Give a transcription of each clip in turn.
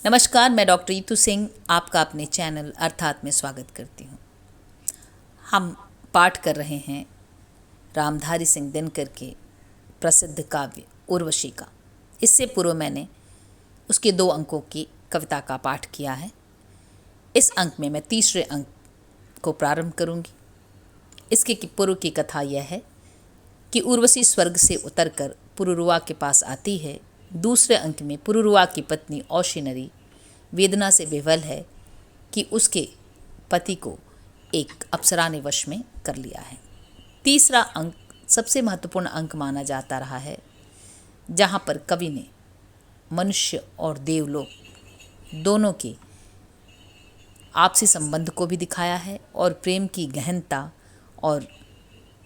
नमस्कार, मैं डॉक्टर ईतू सिंह आपका अपने चैनल अर्थात में स्वागत करती हूँ। हम पाठ कर रहे हैं रामधारी सिंह दिनकर के प्रसिद्ध काव्य उर्वशी का। इससे पूर्व मैंने उसके 2 अंकों की कविता का पाठ किया है। इस अंक में मैं तीसरे अंक को प्रारंभ करूँगी। इसके पूर्व की कथा यह है कि उर्वशी स्वर्ग से उतरकर पुरुरुआ के पास आती है। दूसरे अंक में पुरुरुआ की पत्नी औशिनरी वेदना से विह्वल है कि उसके पति को एक अप्सरा ने वश में कर लिया है। तीसरा अंक सबसे महत्वपूर्ण अंक माना जाता रहा है, जहाँ पर कवि ने मनुष्य और देवलोक दोनों के आपसी संबंध को भी दिखाया है और प्रेम की गहनता और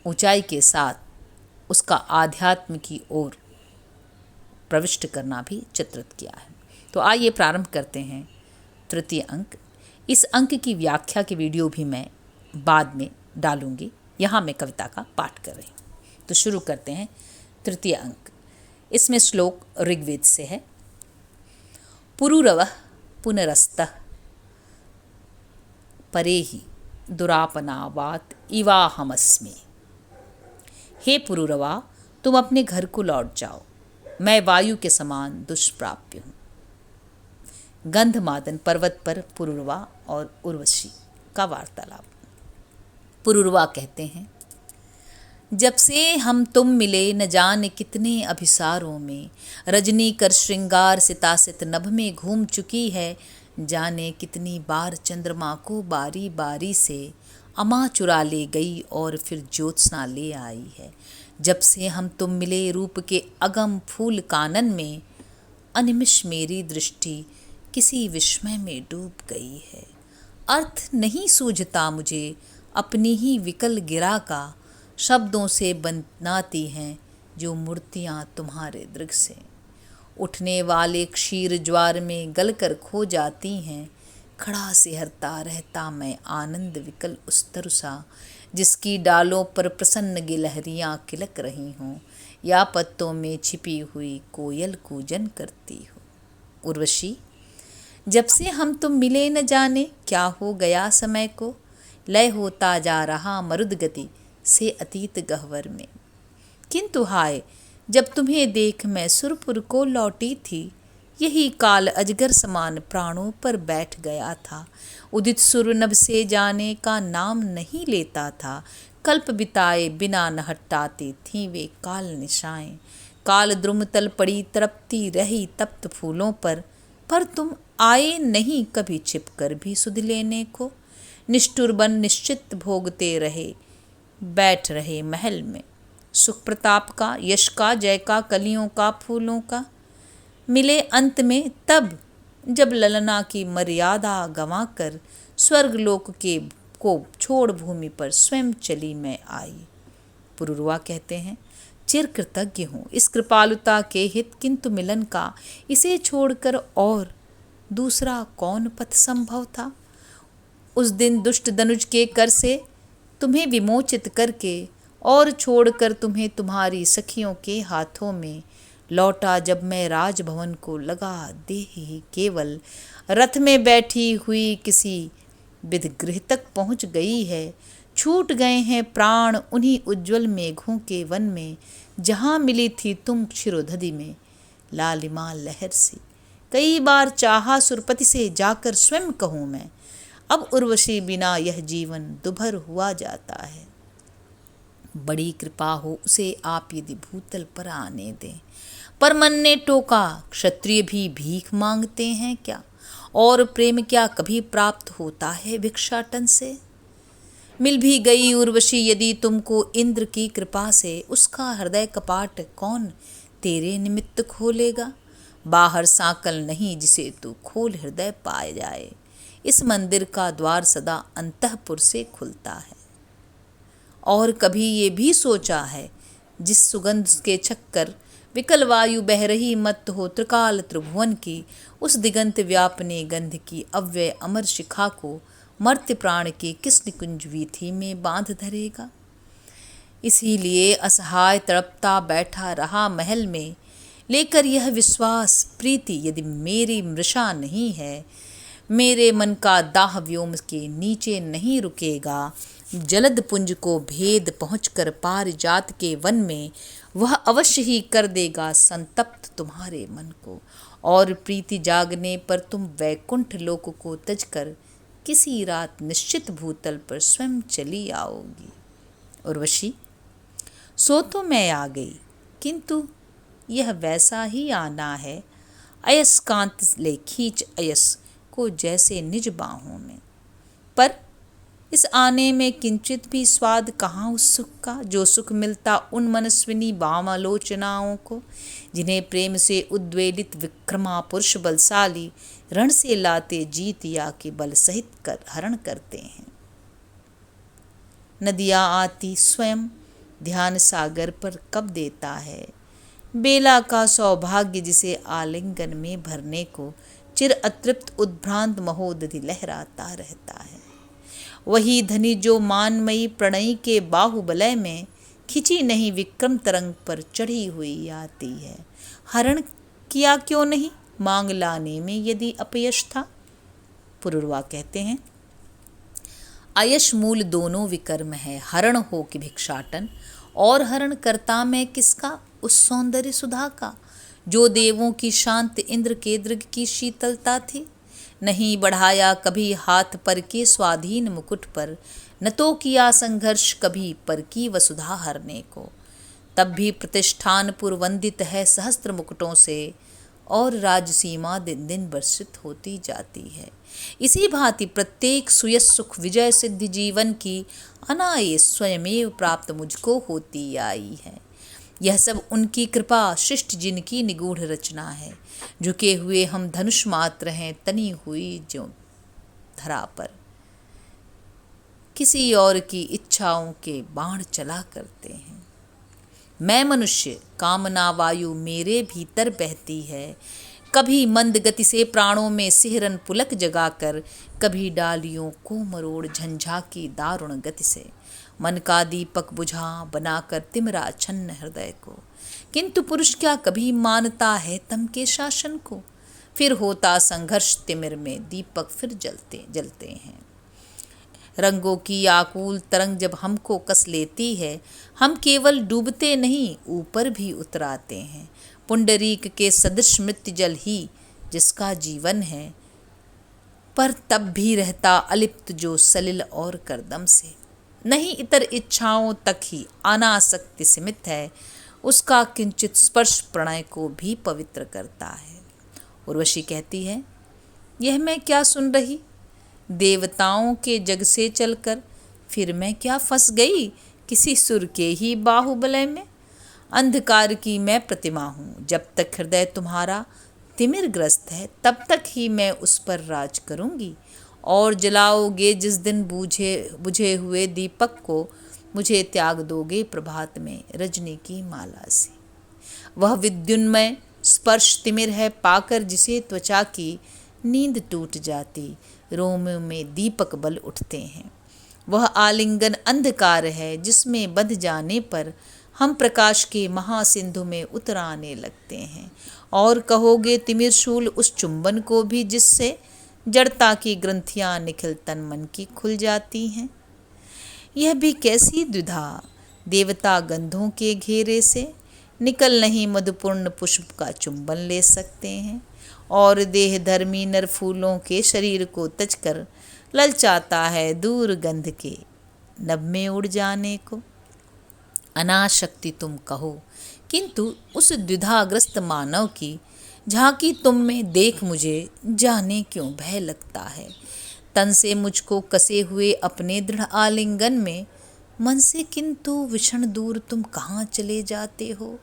ऊंचाई के साथ उसका आध्यात्म की ओर प्रविष्ट करना भी चित्रित किया है। तो आइए प्रारंभ करते हैं तृतीय अंक। इस अंक की व्याख्या की वीडियो भी मैं बाद में डालूंगी। यहाँ मैं कविता का पाठ कर रही हूँ। तो शुरू करते हैं तृतीय अंक। इसमें श्लोक ऋग्वेद से है। पुरुरवः पुनरस्तः परेहि दुरापनावात इवाहमस्मि। हे पुरुरवा, तुम अपने घर को लौट जाओ, मैं वायु के समान दुष्प्राप्य हूँ। गंधमादन पर्वत पर पुरुरवा और उर्वशी का वार्तालाप। पुरुरवा कहते हैं, जब से हम तुम मिले न जाने कितने अभिसारों में, रजनी कर श्रृंगार सितासित नभ में घूम चुकी है, जाने कितनी बार चंद्रमा को बारी बारी से अमा चुरा ले गई और फिर ज्योत्सना ले आई है। जब से हम तुम मिले रूप के अगम फूल कानन में, अनिमिष मेरी दृष्टि किसी विस्मय में डूब गई है। अर्थ नहीं सूझता मुझे अपनी ही विकल गिरा का, शब्दों से बनाती हैं जो मूर्तियाँ तुम्हारे दृग से। उठने वाले क्षीर ज्वार में गलकर खो जाती हैं, खड़ा सिहरता रहता मैं आनंद विकल उस तरुसा, जिसकी डालों पर प्रसन्न गिलहरियाँ किलक रही हों या पत्तों में छिपी हुई कोयल कूजन करती हो। उर्वशी, जब से हम तुम मिले न जाने क्या हो गया समय को, लय होता जा रहा मरुद गति से अतीत गह्वर में। किंतु हाय, जब तुम्हें देख मैं सुरपुर को लौटी थी, यही काल अजगर समान प्राणों पर बैठ गया था। उदित सुर नभ से जाने का नाम नहीं लेता था, कल्प बिताए बिना न हटाती थीं वे काल निशाएं। काल द्रुम तल पड़ी तड़पती रही तप्त फूलों पर तुम आए नहीं कभी छिपकर भी सुध लेने को। निष्ठुर बन निश्चित भोगते रहे, बैठ रहे महल में, सुख प्रताप का, यश का, जय का, कलियों का, फूलों का। मिले अंत में तब जब ललना की मर्यादा गंवा कर स्वर्गलोक के को छोड़ भूमि पर स्वयं चली मैं आई। पुरुरुआ कहते हैं, चिर कृतज्ञ हूँ इस कृपालुता के हित, किंतु मिलन का इसे छोड़कर और दूसरा कौन पथ संभव था। उस दिन दुष्ट दनुज के कर से तुम्हें विमोचित करके और छोड़कर तुम्हें तुम्हारी सखियों के हाथों में लौटा, जब मैं राजभवन को लगा दे ही केवल रथ में बैठी हुई किसी विध गृह तक पहुँच गई है। छूट गए हैं प्राण उन्हीं उज्ज्वल मेघों के वन में, जहाँ मिली थी तुम क्षीरोधधि में लालिमा लहर सी। कई बार चाहा सुरपति से जाकर स्वयं कहूँ मैं, अब उर्वशी बिना यह जीवन दुभर हुआ जाता है। बड़ी कृपा हो उसे आप यदि भूतल पर आने दें। पर मन ने टोका, क्षत्रिय भी भीख मांगते हैं क्या, और प्रेम क्या कभी प्राप्त होता है भिक्षाटन से। मिल भी गई उर्वशी यदि तुमको इंद्र की कृपा से, उसका हृदय कपाट कौन तेरे निमित्त खोलेगा। बाहर सांकल नहीं जिसे तू खोल हृदय पाए जाए, इस मंदिर का द्वार सदा अंतःपुर से खुलता है। और कभी ये भी सोचा है, जिस सुगंध के चक्कर विकल वायु बह रही मत हो त्रिकाल त्रिभुवन की, उस दिगंत व्यापने गंध की अव्यय अमर शिखा को मर्त्य प्राण के किस निकुंज वीथी में बांध धरेगा। इसीलिए असहाय तड़पता बैठा रहा महल में, लेकर यह विश्वास प्रीति यदि मेरी मृषा नहीं है, मेरे मन का दाह व्योम के नीचे नहीं रुकेगा, जलद पुंज को भेद पहुंचकर पारिजात के वन में वह अवश्य ही कर देगा संतप्त तुम्हारे मन को, और प्रीति जागने पर तुम वैकुंठ लोक को तजकर किसी रात निश्चित भूतल पर स्वयं चली आओगी। उर्वशी, सो तो मैं आ गई, किंतु यह वैसा ही आना है, अयस्कांत ले खींच अयस को जैसे निज बाहों में। पर इस आने में किंचित भी स्वाद कहाँ उस सुख का, जो सुख मिलता उन मनस्विनी वामालोचनाओं को, जिन्हें प्रेम से उद्वेलित विक्रमा पुरुष बलशाली रण से लाते जीत या के बल सहित कर हरण करते हैं। नदियाँ आती स्वयं ध्यान सागर पर कब देता है, बेला का सौभाग्य जिसे आलिंगन में भरने को चिर अतृप्त उद्भ्रांत महोदधि लहराता रहता है। वही धनी जो मानमयी प्रणयी के बाहुबलय में खिंची नहीं विक्रम तरंग पर चढ़ी हुई आती है। हरण किया क्यों नहीं, मांग लाने में यदि अपयश था। पुरुरवा कहते हैं, अयश मूल दोनों विकर्म है, हरण हो कि भिक्षाटन, और हरण करता मैं किसका, उस सौंदर्य सुधा का, जो देवों की शांत इंद्र के दृग की शीतलता थी। नहीं बढ़ाया कभी हाथ पर के स्वाधीन मुकुट पर, न तो किया संघर्ष कभी पर की वसुधा हरने को। तब भी प्रतिष्ठान पुरवंदित है सहस्त्र मुकुटों से, और राजसीमा दिन दिन वर्षित होती जाती है। इसी भांति प्रत्येक सुयश सुख विजय सिद्धि जीवन की अनायास स्वयमेव प्राप्त मुझको होती आई है। यह सब उनकी कृपा शिष्ट जिनकी निगूढ़ रचना है। झुके हुए हम धनुष मात्र हैं, तनी हुई जो धरा पर, किसी और की इच्छाओं के बाण चला करते हैं। मैं मनुष्य, कामना वायु मेरे भीतर बहती है, कभी मंद गति से प्राणों में सिहरन पुलक जगाकर, कभी डालियों को मरोड़ झंझा की दारुण गति से मन का दीपक बुझा बनाकर तिमरा छन्न हृदय को। किंतु पुरुष क्या कभी मानता है तम के शासन को, फिर होता संघर्ष तिमिर में दीपक फिर जलते हैं। रंगों की आकुल तरंग जब हमको कस लेती है, हम केवल डूबते नहीं ऊपर भी उतराते हैं। पुंडरीक के सदृश मृत्यु जल ही जिसका जीवन है, पर तब भी रहता अलिप्त जो सलिल और करदम से। नहीं इतर इच्छाओं तक ही अनासक्ति सीमित है, उसका किंचित स्पर्श प्रणय को भी पवित्र करता है। उर्वशी कहती है, यह मैं क्या सुन रही, देवताओं के जग से चलकर फिर मैं क्या फंस गई किसी सुर के ही बाहुबलय में। अंधकार की मैं प्रतिमा हूँ, जब तक हृदय तुम्हारा तिमिर ग्रस्त है तब तक ही मैं उस पर राज करूँगी, और जलाओगे जिस दिन बुझे हुए दीपक को, मुझे त्याग दोगे प्रभात में रजनी की माला से। वह विद्युन्मय स्पर्श तिमिर है पाकर जिसे त्वचा की नींद टूट जाती, रोम में दीपक बल उठते हैं। वह आलिंगन अंधकार है जिसमें बंध जाने पर हम प्रकाश के महासिंधु में उतराने लगते हैं। और कहोगे तिमिरशूल उस चुंबन को भी जिससे जड़ता की ग्रंथियां निखिल तन मन की खुल जाती हैं। यह भी कैसी द्विधा, देवता गंधों के घेरे से निकल नहीं मधुपूर्ण पुष्प का चुंबन ले सकते हैं, और देह धर्मी नर फूलों के शरीर को तजकर ललचाता है दूर गंध के नभ में उड़ जाने को। अनाशक्ति तुम कहो, किंतु उस द्विधाग्रस्त मानव की झांकी तुम में देख मुझे जाने क्यों भय लगता है। तन से मुझको कसे हुए अपने दृढ़ आलिंगन में, मन से किंतु विषण दूर तुम कहाँ चले जाते हो।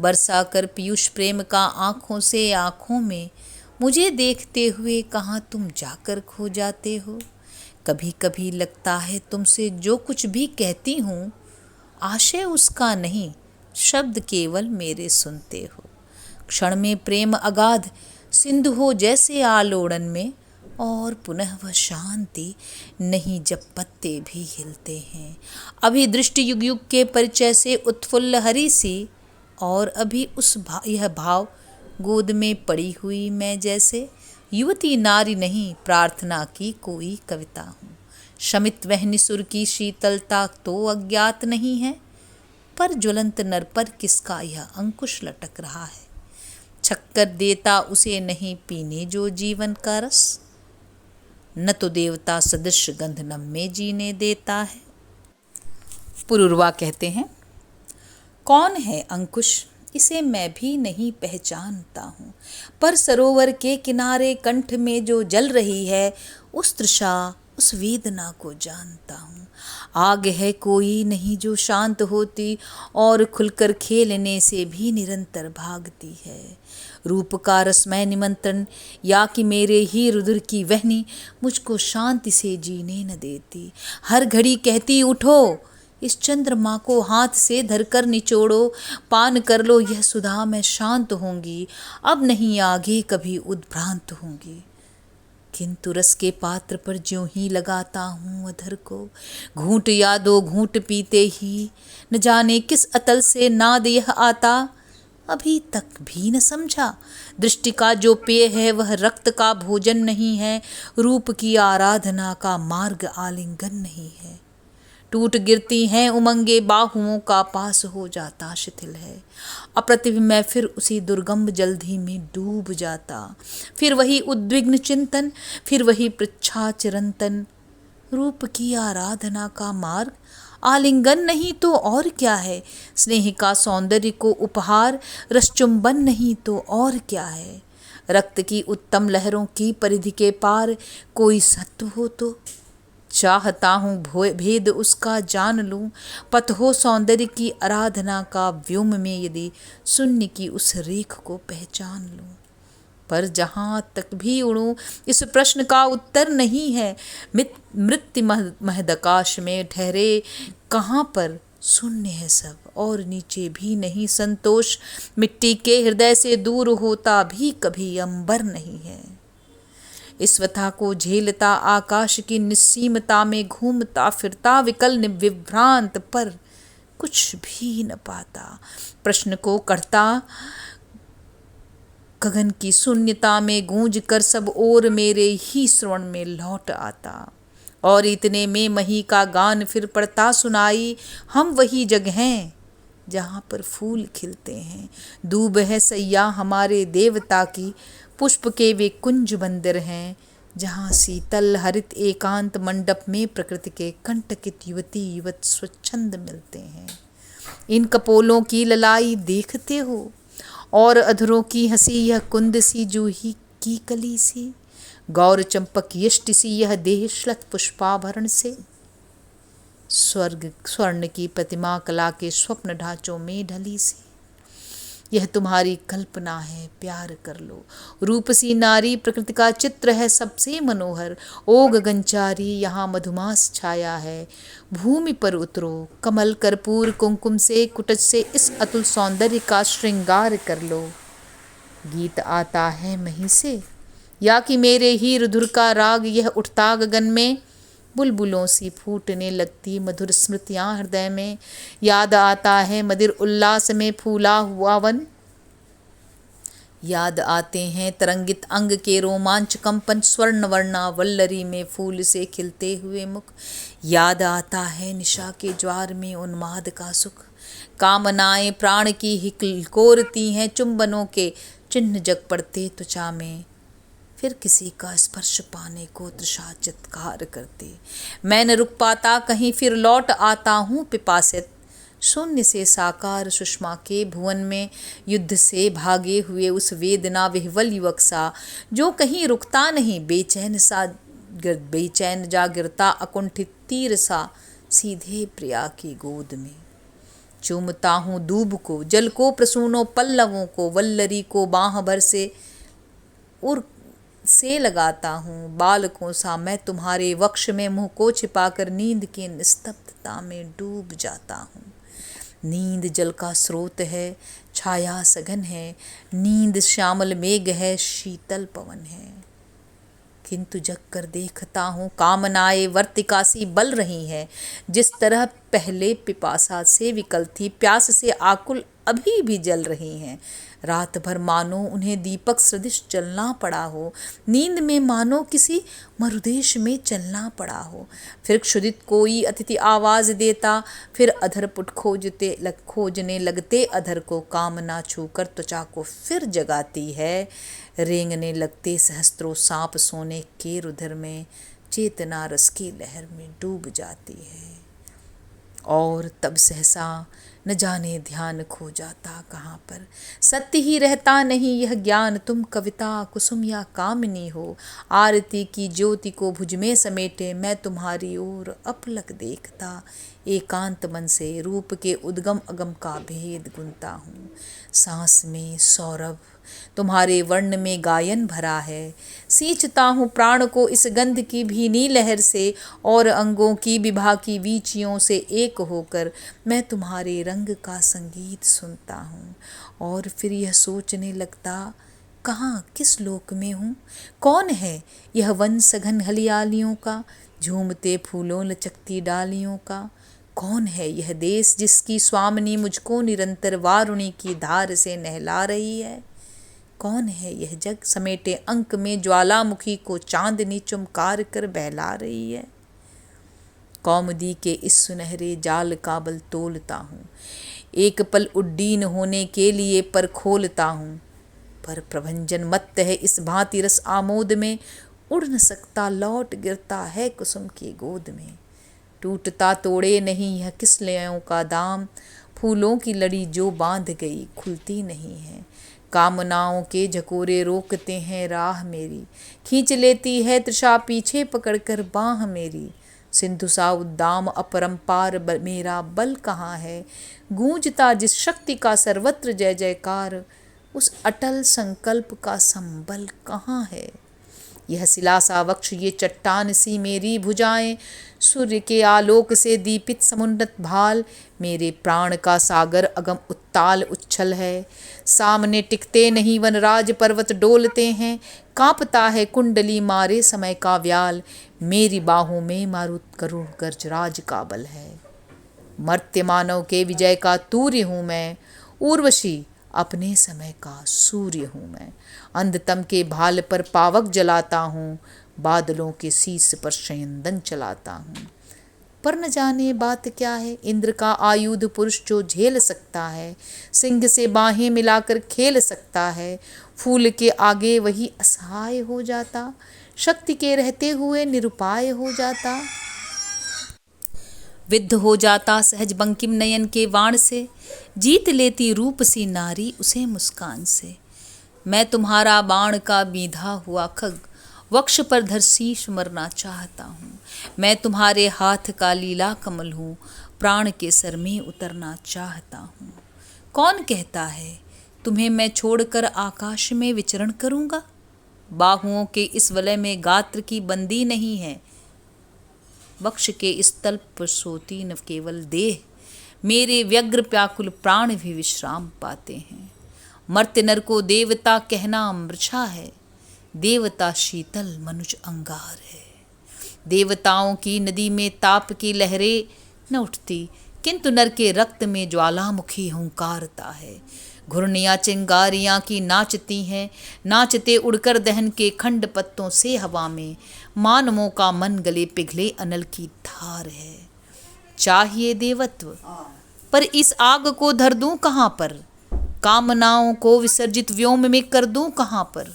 बरसा कर पीयूष प्रेम का आँखों से आँखों में, मुझे देखते हुए कहाँ तुम जाकर खो जाते हो। कभी कभी लगता है तुमसे जो कुछ भी कहती हूँ, आशय उसका नहीं, शब्द केवल मेरे सुनते हो। क्षण में प्रेम अगाध सिंधु हो जैसे आलोड़न में, और पुनः वह शांति नहीं जब पत्ते भी हिलते हैं। अभी दृष्टि युग युग के परिचय से उत्फुल्ल हरी सी, और अभी यह भाव गोद में पड़ी हुई मैं जैसे युवती नारी नहीं प्रार्थना की कोई कविता हूँ। शमित वह निसुर की शीतलता तो अज्ञात नहीं है, पर ज्वलंत नर पर किसका यह अंकुश लटक रहा है। छक्कर देता उसे नहीं पीने जो जीवन का रस, न तो देवता सदृश गंध नम में जीने देता है। पुरुरवा कहते हैं, कौन है अंकुश इसे मैं भी नहीं पहचानता हूँ, पर सरोवर के किनारे कंठ में जो जल रही है उस तृषा उस वेदना को जानता हूँ। आग है कोई नहीं जो शांत होती और खुलकर खेलने से भी निरंतर भागती है। रूप का रसमय निमंत्रण या कि मेरे ही रुधिर की वहनी मुझको शांति से जीने न देती। हर घड़ी कहती उठो, इस चंद्रमा को हाथ से धरकर निचोड़ो, पान कर लो यह सुधा मैं शांत होंगी, अब नहीं आगे कभी उद्भ्रांत होंगी। किंतु रस के पात्र पर ज्यों ही लगाता हूँ अधर को, घूंट या दो घूंट पीते ही न जाने किस अतल से नाद यह आता। अभी तक भी न समझा दृष्टि का जो पेय है वह रक्त का भोजन नहीं है, रूप की आराधना का मार्ग आलिंगन नहीं है। टूट गिरती हैं उमंगे बाहुओं का पास हो जाता शिथिल है, अप्रतिभ मैं फिर उसी दुर्गम जलधि में डूब जाता। फिर वही उद्विग्न चिंतन, फिर वही पृच्छा चिरंतन। रूप की आराधना का मार्ग आलिंगन नहीं तो और क्या है, स्नेह का सौंदर्य को उपहार रसचुंबन नहीं तो और क्या है। रक्त की उत्तम लहरों की परिधि के पार कोई सत्व हो तो चाहता हूँ भेद उसका जान लूँ। पथ हो सौंदर्य की आराधना का व्योम में यदि शून्य की उस रेख को पहचान लूँ। पर जहाँ तक भी उड़ूँ इस प्रश्न का उत्तर नहीं है। मृत्यु महदकाश में ठहरे कहाँ पर शून्य है सब, और नीचे भी नहीं संतोष। मिट्टी के हृदय से दूर होता भी कभी अंबर नहीं है। इस व्यथा को झेलता आकाश की निस्सीमता में घूमता फिरता विकल विभ्रांत पर कुछ भी न पाता। प्रश्न को करता गगन की शून्यता में गूंज कर सब ओर मेरे ही श्रवण में लौट आता। और इतने में मही का गान फिर पड़ता सुनाई, हम वही जगह हैं जहाँ पर फूल खिलते हैं। दूब है सैया हमारे देवता की, पुष्प के वे कुंज मंदिर हैं जहाँ शीतल हरित एकांत मंडप में प्रकृति के कंटकित युवती युवत स्वच्छंद मिलते हैं। इन कपोलों की ललाई देखते हो और अधरों की हंसी यह कुंद सी जूही की कली सी, गौर चंपक यष्टि सी यह देह श्लथ पुष्पाभरण से। स्वर्ग स्वर्ण की प्रतिमा कला के स्वप्न ढांचों में ढली सी, यह तुम्हारी कल्पना है प्यार कर लो। रूपसी नारी प्रकृति का चित्र है सबसे मनोहर, ओ गगनचारी यहाँ मधुमास छाया है। भूमि पर उतरो कमल कर्पूर कुमकुम से कुटज से इस अतुल सौंदर्य का श्रृंगार कर लो। गीत आता है मही से या कि मेरे ही रुधिर का राग यह उठता गगन में। बुलबुलों सी फूटने लगती मधुर स्मृतियाँ हृदय में, याद आता है मदिर उल्लास में फूला हुआ वन। याद आते हैं तरंगित अंग के रोमांच कंपन, स्वर्ण वर्णा वल्लरी में फूल से खिलते हुए मुख। याद आता है निशा के ज्वार में उन्माद का सुख, कामनाएं प्राण की हिकोरती हैं, चुंबनों के चिन्ह जग पड़ते त्वचा में। फिर किसी का स्पर्श पाने को तृषा चित्कार करती, मैं न रुक पाता कहीं फिर लौट आता हूँ पिपासित। शून्य से साकार सुषमा के भुवन में युद्ध से भागे हुए उस वेदना विह्वल युवक सा, जो कहीं रुकता नहीं बेचैन जा गिरता अकुंठित तीर सा सीधे प्रिया की गोद में। चूमता हूँ दूब को जल को प्रसूनों पल्लवों को, वल्लरी को बाह भर से उर से लगाता हूँ। बालकों सा मैं तुम्हारे वक्ष में मुँह को छिपाकर नींद की निस्तब्धता में डूब जाता हूँ। नींद जल का स्रोत है, छाया सघन है, नींद श्यामल मेघ है, शीतल पवन है। किंतु जग कर देखता हूँ कामनाएं वर्तिका सी बल रही हैं। जिस तरह पहले पिपासा से विकल थी, प्यास से आकुल अभी भी जल रही हैं। रात भर मानो उन्हें दीपक सदृश चलना पड़ा हो, नींद में मानो किसी मरुदेश में चलना पड़ा हो। फिर क्षुधित कोई अतिथि आवाज देता, फिर अधर पुट खोजने लगते अधर को, कामना छूकर त्वचा को फिर जगाती है। रेंगने लगते सहस्त्रों सांप सोने के रुधिर में, चेतना रस की लहर में डूब जाती है। और तब सहसा न जाने ध्यान खो जाता कहाँ पर, सत्य ही रहता नहीं यह ज्ञान। तुम कविता कुसुम या कामिनी हो, आरती की ज्योति को भुज में समेटे मैं तुम्हारी ओर अपलक देखता। एकांत मन से रूप के उद्गम अगम का भेद गुनता हूँ। सांस में सौरभ तुम्हारे वर्ण में गायन भरा है, सींचता हूँ प्राण को इस गंध की भीनी लहर से, और अंगों की विभा की वीचियों से एक होकर मैं तुम्हारे रंग का संगीत सुनता हूँ। और फिर यह सोचने लगता, कहाँ किस लोक में हूँ, कौन है यह वन सघन हरियालियों का, झूमते फूलों लचकती डालियों का। कौन है यह देश जिसकी स्वामिनी मुझको निरंतर वारुणी की धार से नहला रही है। कौन है यह जग समेटे अंक में ज्वालामुखी को चांदनी चमकार कर बहला रही है। कौमुदी के इस सुनहरे जाल का बल तोलता हूँ, एक पल उड्डीन होने के लिए पर खोलता हूँ, पर प्रभंजन मत है इस भांति रस आमोद में, उड़ न सकता लौट गिरता है कुसुम की गोद में। टूटता तोड़े नहीं यह किस लयों का दाम, फूलों की लड़ी जो बांध गई खुलती नहीं है। कामनाओं के झकोरे रोकते हैं राह मेरी, खींच लेती है तृषा पीछे पकड़कर बाह मेरी। सिंधु सा उद्दाम अपरंपार मेरा बल कहाँ है, गूंजता जिस शक्ति का सर्वत्र जय जयकार, उस अटल संकल्प का संबल कहाँ है। यह शिलासा वक्ष ये चट्टान सी मेरी भुजाएं, सूर्य के आलोक से दीपित समुन्नत भाल, मेरे प्राण का सागर अगम उत्ताल उच्छल है। सामने टिकते नहीं वनराज पर्वत डोलते हैं, कांपता है कुंडली मारे समय का व्याल, मेरी बाहों में मारुत करुण गजराज का बल है। मर्त्य मानव के विजय का तूर्य हूँ मैं, उर्वशी अपने समय का सूर्य हूँ मैं। अंधतम के भाल पर पावक जलाता हूँ, बादलों के शीश पर शयनदन चलाता हूँ। पर न जाने बात क्या है, इंद्र का आयुध पुरुष जो झेल सकता है, सिंह से बाहें मिलाकर खेल सकता है। फूल के आगे वही असहाय हो जाता, शक्ति के रहते हुए निरुपाय हो जाता। विद्ध हो जाता सहज बंकिम नयन के वाण से, जीत लेती रूप सी नारी उसे मुस्कान से। मैं तुम्हारा बाण का बीधा हुआ खग, वक्ष पर धर शीश मरना चाहता हूँ। मैं तुम्हारे हाथ का लीला कमल हूँ, प्राण के सर में उतरना चाहता हूँ। कौन कहता है तुम्हें मैं छोड़कर आकाश में विचरण करूँगा। बाहुओं के इस वलय में गात्र की बंदी नहीं है, वक्ष के इस तल पर सोती न केवल देह, मेरे व्यग्र व्याकुल प्राण भी विश्राम पाते हैं। मर्त्य नर को देवता कहना मृछा है, देवता शीतल मनुज अंगार है। देवताओं की नदी में ताप की लहरें न उठती, किंतु नर के रक्त में ज्वालामुखी हुंकारता है। घुर्नियाँ चिंगारियाँ की नाचती हैं, नाचते उड़कर दहन के खंड पत्तों से हवा में, मानवों का मन गले पिघले अनल की धार है। चाहिए देवत्व, पर इस आग को धर दूं कहाँ पर, कामनाओं को विसर्जित व्योम में कर दूं कहाँ पर।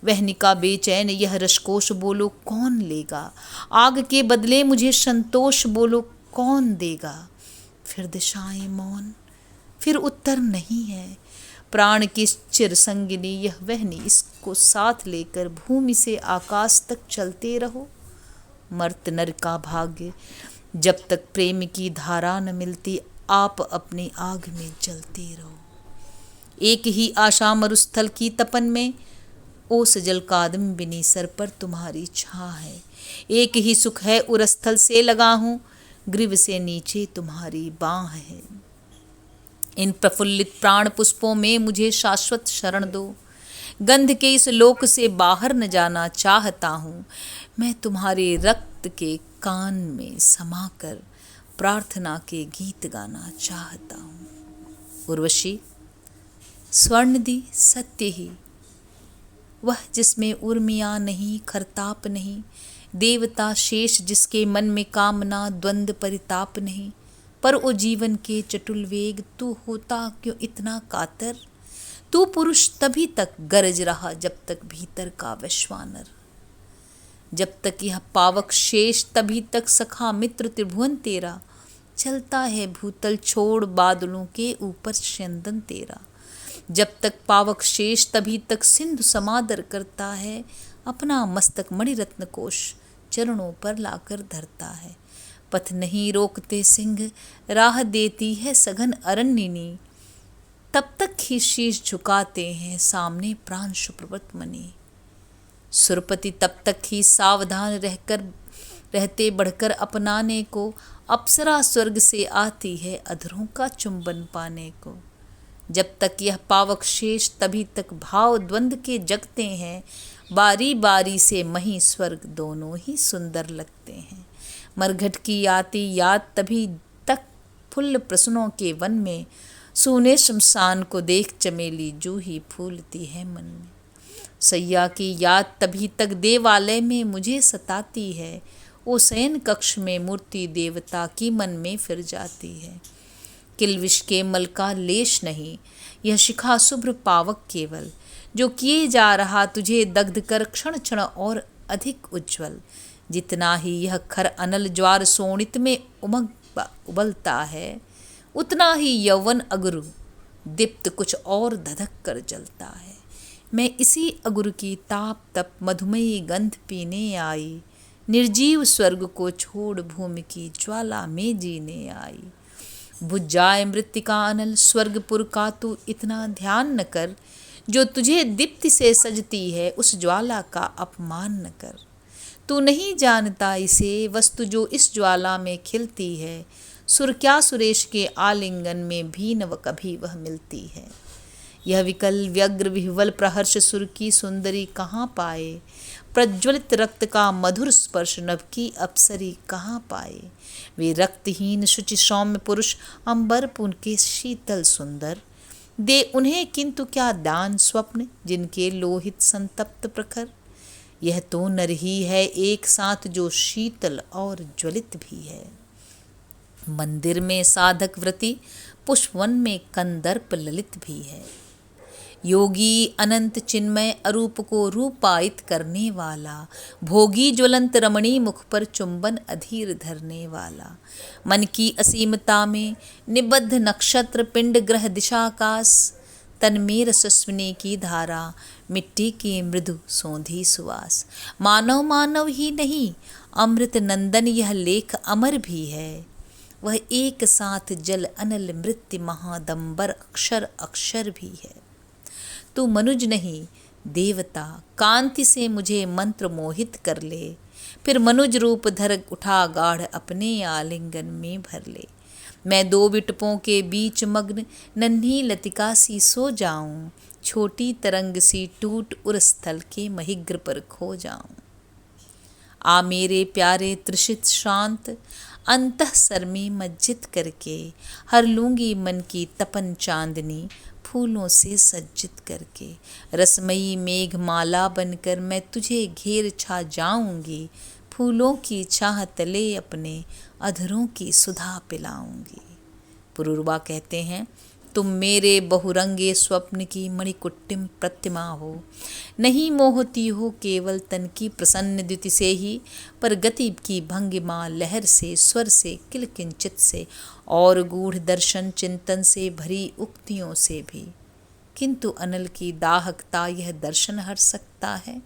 वहनिका बेचैन यह रसकोश बोलो कौन लेगा, आग के बदले मुझे संतोष बोलो कौन देगा। फिर दिशाएं मौन, फिर उत्तर नहीं है, प्राण की चिर संगिनी यह वहनी, इसको साथ लेकर भूमि से आकाश तक चलते रहो। मर्त नर का भाग्य, जब तक प्रेम की धारा न मिलती, आप अपनी आग में जलते रहो। एक ही आशा मरुस्थल की तपन में, ओस जल कादम्बिनी सर पर तुम्हारी छां है। एक ही सुख है उरस्थल से लगा हूँ, ग्रीव से नीचे तुम्हारी बाँह है। इन प्रफुल्लित प्राण पुष्पों में मुझे शाश्वत शरण दो, गंध के इस लोक से बाहर न जाना चाहता हूँ। मैं तुम्हारे रक्त के कान में समाकर प्रार्थना के गीत गाना चाहता हूँ। उर्वशी, स्वर्ण दी सत्य ही, वह जिसमें उर्मियाँ नहीं, खरताप नहीं, देवता शेष जिसके मन में कामना द्वंद्व परिताप नहीं। पर ओ जीवन के चटुल वेग, तू होता क्यों इतना कातर। तू पुरुष तभी तक गरज रहा जब तक भीतर का वैश्वानर। जब तक यह पावक शेष तभी तक सखा मित्र त्रिभुवन तेरा। चलता है भूतल छोड़ बादलों के ऊपर चंदन तेरा। जब तक पावक शेष तभी तक सिंधु समादर करता है। अपना मस्तक मणिरत्न कोश चरणों पर लाकर धरता है। पथ नहीं रोकते सिंह, राह देती है सघन अरण्यनी। तब तक ही शीश झुकाते हैं सामने प्राण सुप्रवत मणि। सुरपति तब तक ही सावधान रहते बढ़कर अपनाने को। अप्सरा स्वर्ग से आती है अधरों का चुंबन पाने को। जब तक यह पावक शेष तभी तक भाव द्वंद्व के जगते हैं। बारी बारी से मही स्वर्ग दोनों ही सुंदर लगते हैं। मरघट की आती याद तभी तक फुल्ल प्रश्नों के वन में। सूने शमशान को देख चमेली जूही फूलती है मन में। सैया की याद तभी तक देवालय में मुझे सताती है। वो शयन कक्ष में मूर्ति देवता की मन में फिर जाती है। किलविष के मल का लेश नहीं, यह शिखा शुभ्र पावक केवल। जो किए जा रहा तुझे दग्ध कर क्षण क्षण और अधिक उज्ज्वल। जितना ही यह खर अनल ज्वार सोणित में उबलता है, उतना ही यौवन अगुरु दीप्त कुछ और धधक कर जलता है। मैं इसी अगुरु की ताप तप मधुमयी गंध पीने आई। निर्जीव स्वर्ग को छोड़ भूमि की ज्वाला में जीने आई। बुझ जाए मृत्तिका अनल स्वर्गपुर का तू इतना ध्यान न कर। जो तुझे दीप्ति से सजती है उस ज्वाला का अपमान न कर। तू नहीं जानता इसे वस्तु जो इस ज्वाला में खिलती है। सुर क्या सुरेश के आलिंगन में भी न कभी वह मिलती है। यह विकल व्यग्र विह्वल प्रहर्ष सुर की सुंदरी कहाँ पाए। प्रज्वलित रक्त का मधुर स्पर्श नभ की अप्सरी कहाँ पाए। वे रक्तहीन शुचि सौम्य पुरुष अंबर पुन के शीतल सुंदर। दे उन्हें किंतु क्या दान स्वप्न जिनके लोहित संतप्त प्रखर। यह तो नर ही है एक साथ जो शीतल और ज्वलित भी है। मंदिर में साधक व्रती पुष्पवन में कंदर्प ललित भी है। योगी अनंत चिन्मय अरूप को रूपायित करने वाला। भोगी ज्वलंत रमणी मुख पर चुंबन अधीर धरने वाला। मन की असीमता में निबद्ध नक्षत्र पिंड ग्रह दिशाकाश। तन में रसस्विनी की धारा मिट्टी की मृदु सौंधी सुवास। मानव मानव ही नहीं अमृत नंदन यह लेख अमर भी है। वह एक साथ जल अनल मृत्यु महादंबर अक्षर अक्षर भी है। तू मनुज नहीं देवता कांति से मुझे मंत्र मोहित कर ले। फिर मनुज रूप धर उठा गाढ़ अपने आलिंगन में भर ले। मैं दो विटपों के बीच मग्न नन्ही लतिका सी सो जाऊं। छोटी तरंग सी टूट उर स्थल के महिग्र पर खो जाऊं। आ मेरे प्यारे त्रिषित शांत अंतः सर में मज्जित करके। हर लूंगी मन की तपन चांदनी फूलों से सज्जित करके। रसमयी मेघमाला बनकर मैं तुझे घेर छा जाऊंगी। फूलों की छाह तले अपने अधरों की सुधा पिलाऊंगी। पुरूरवा कहते हैं, तुम मेरे बहुरंगे स्वप्न की मणिकुट्टिम प्रतिमा हो। नहीं मोहती हो केवल तन की प्रसन्न द्युति से ही, पर गति की भंगिमा लहर से स्वर से किलकिंचित से और गूढ़ दर्शन चिंतन से भरी उक्तियों से भी। किंतु अनल की दाहकता यह दर्शन हर सकता है।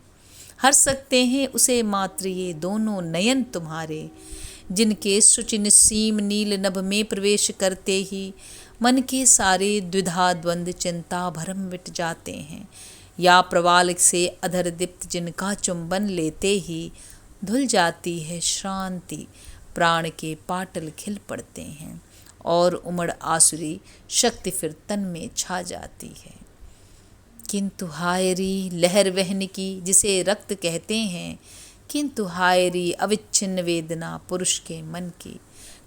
हर सकते हैं उसे मात्र ये दोनों नयन तुम्हारे, जिनके शुचि निस्सीम नील नभ में प्रवेश करते ही मन के सारे द्विधा द्वंद्व चिंता भरम मिट जाते हैं। या प्रवाल से अधर दीप्त जिनका चुंबन लेते ही धुल जाती है श्रांति। प्राण के पाटल खिल पड़ते हैं और उमड़ आसुरी शक्ति फिर तन में छा जाती है। किंतु हायरी लहर वहन की जिसे रक्त कहते हैं। किंतु हायरी अविच्छिन्न वेदना पुरुष के मन की।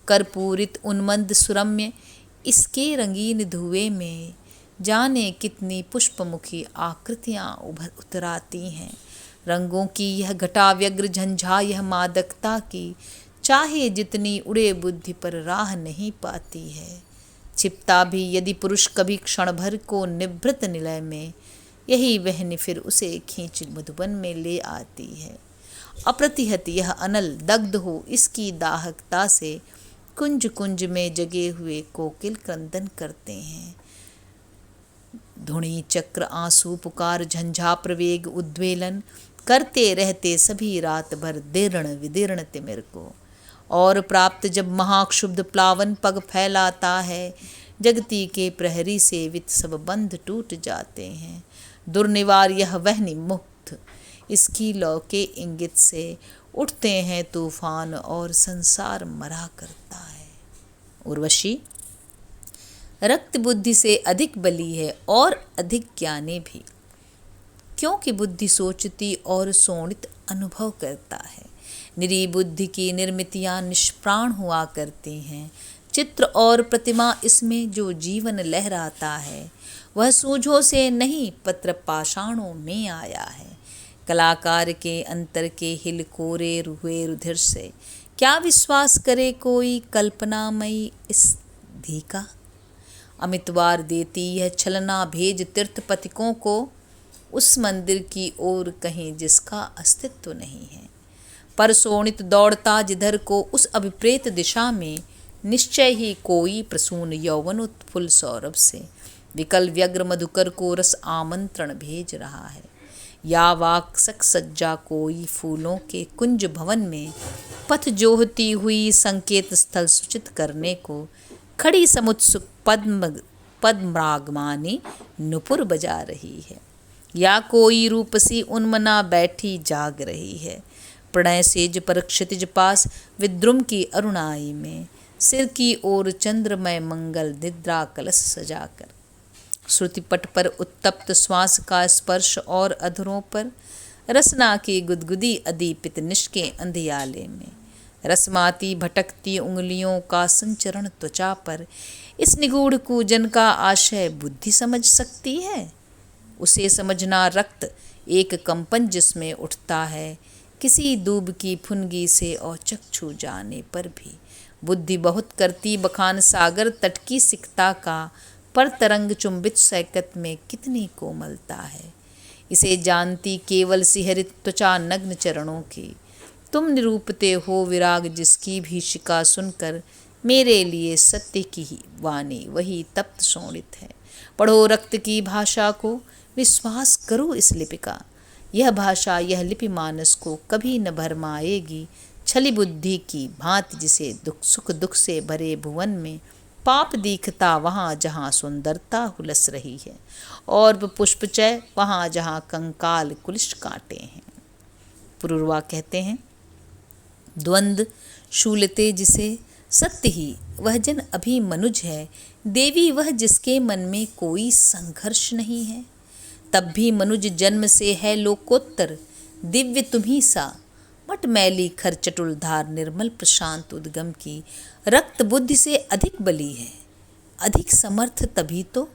कर्पूरित उन्मंद सुरम्य इसके रंगीन धुएं में जाने कितनी पुष्पमुखी आकृतियां उतराती हैं। रंगों की यह घटा व्यग्र झंझा, यह मादकता की चाहे जितनी उड़े बुद्धि पर राह नहीं पाती है। छिपता भी यदि पुरुष कभी क्षण भर को निभृत निलय में, यही वहन फिर उसे खींच मधुबन में ले आती है। अप्रतिहत यह अनल दग्ध हो इसकी दाहकता से कुंज कुंज में जगे हुए कोकिल क्रंदन करते हैं। धुनी चक्र आंसू पुकार झंझा प्रवेग उद्वेलन करते रहते सभी रात भर दीर्ण विदीर्ण तिमिर को। और प्राप्त जब महाक्षुब्ध प्लावन पग फैलाता है, जगती के प्रहरी सेवित सब बंध टूट जाते हैं। दुर्निवार यह वहनी मुक्त इसकी लौ के इंगित से उठते हैं तूफान और संसार मरा करता है। उर्वशी, रक्त बुद्धि से अधिक बली है और अधिक ज्ञानी भी, क्योंकि बुद्धि सोचती और सोणित अनुभव करता है। निरी बुद्धि की निर्मितियां निष्प्राण हुआ करती हैं। चित्र और प्रतिमा इसमें जो जीवन लहराता है, वह सूझों से नहीं पत्र पाषाणों में आया है। कलाकार के अंतर के हिल कोरे रुए रुधिर से क्या विश्वास करे कोई कल्पनामयी इस धी का। अमितवार देती यह छलना भेज तीर्थ पथिकों को उस मंदिर की ओर कहीं जिसका अस्तित्व नहीं है। पर सोणित दौड़ता जिधर को उस अभिप्रेत दिशा में, निश्चय ही कोई प्रसून यौवन उत्फुल्ल सौरभ से विकल व्यग्र मधुकर को रस आमंत्रण भेज रहा है। या वाक सक सज्जा कोई फूलों के कुंज भवन में पथ जोहती हुई संकेत स्थल सूचित करने को खड़ी समुत्सुक पद्मरागमानी नुपुर बजा रही है। या कोई रूपसी उन्मना बैठी जाग रही है प्रणय सेज पर क्षितिज पास विद्रुम की अरुणाई में, सिर की ओर चंद्रमय मंगल निद्रा कलश सजाकर। श्रुति पट पर उत्तप्त श्वास का स्पर्श और अधरों पर रसना की गुदगुदी अदीपित निष्के अंधियाले में, रसमाती भटकती उंगलियों का संचरण त्वचा पर। इस निगूढ़ कूजन का आशय बुद्धि समझ सकती है। उसे समझना रक्त एक कंपन जिसमें उठता है किसी दूब की फुनगी से औचक छू जाने पर भी। बुद्धि बहुत करती बखान सागर तट की सिकता का, पर तरंग चुंबित सैकत में कितनी कोमलता है। इसे जानती केवल सिहरित त्वचा नग्न चरणों की। तुम निरूपते हो विराग जिसकी भी शिका सुनकर, मेरे लिए सत्य की वाणी वही तप्त शोणित है। पढ़ो रक्त की भाषा को, विश्वास करो इस लिपि का। यह भाषा यह लिपि मानस को कभी न भरमाएगी। छली बुद्धि की भांति जिसे दुख सुख दुख से भरे भुवन में पाप दिखता वहाँ जहाँ सुंदरता हुलस रही है, और पुष्पचय वहाँ जहाँ कंकाल कुलिश काटे हैं। पुरुरवा कहते हैं, द्वंद्व शूलते जिसे सत्य ही वह जन अभी मनुज है। देवी वह जिसके मन में कोई संघर्ष नहीं है। तब भी मनुज जन्म से है लोकोत्तर दिव्य तुम्ही सा। मट मैली खर चटुलधार निर्मल प्रशांत उद्गम की रक्त बुद्धि से अधिक बली है। अधिक समर्थ तभी तो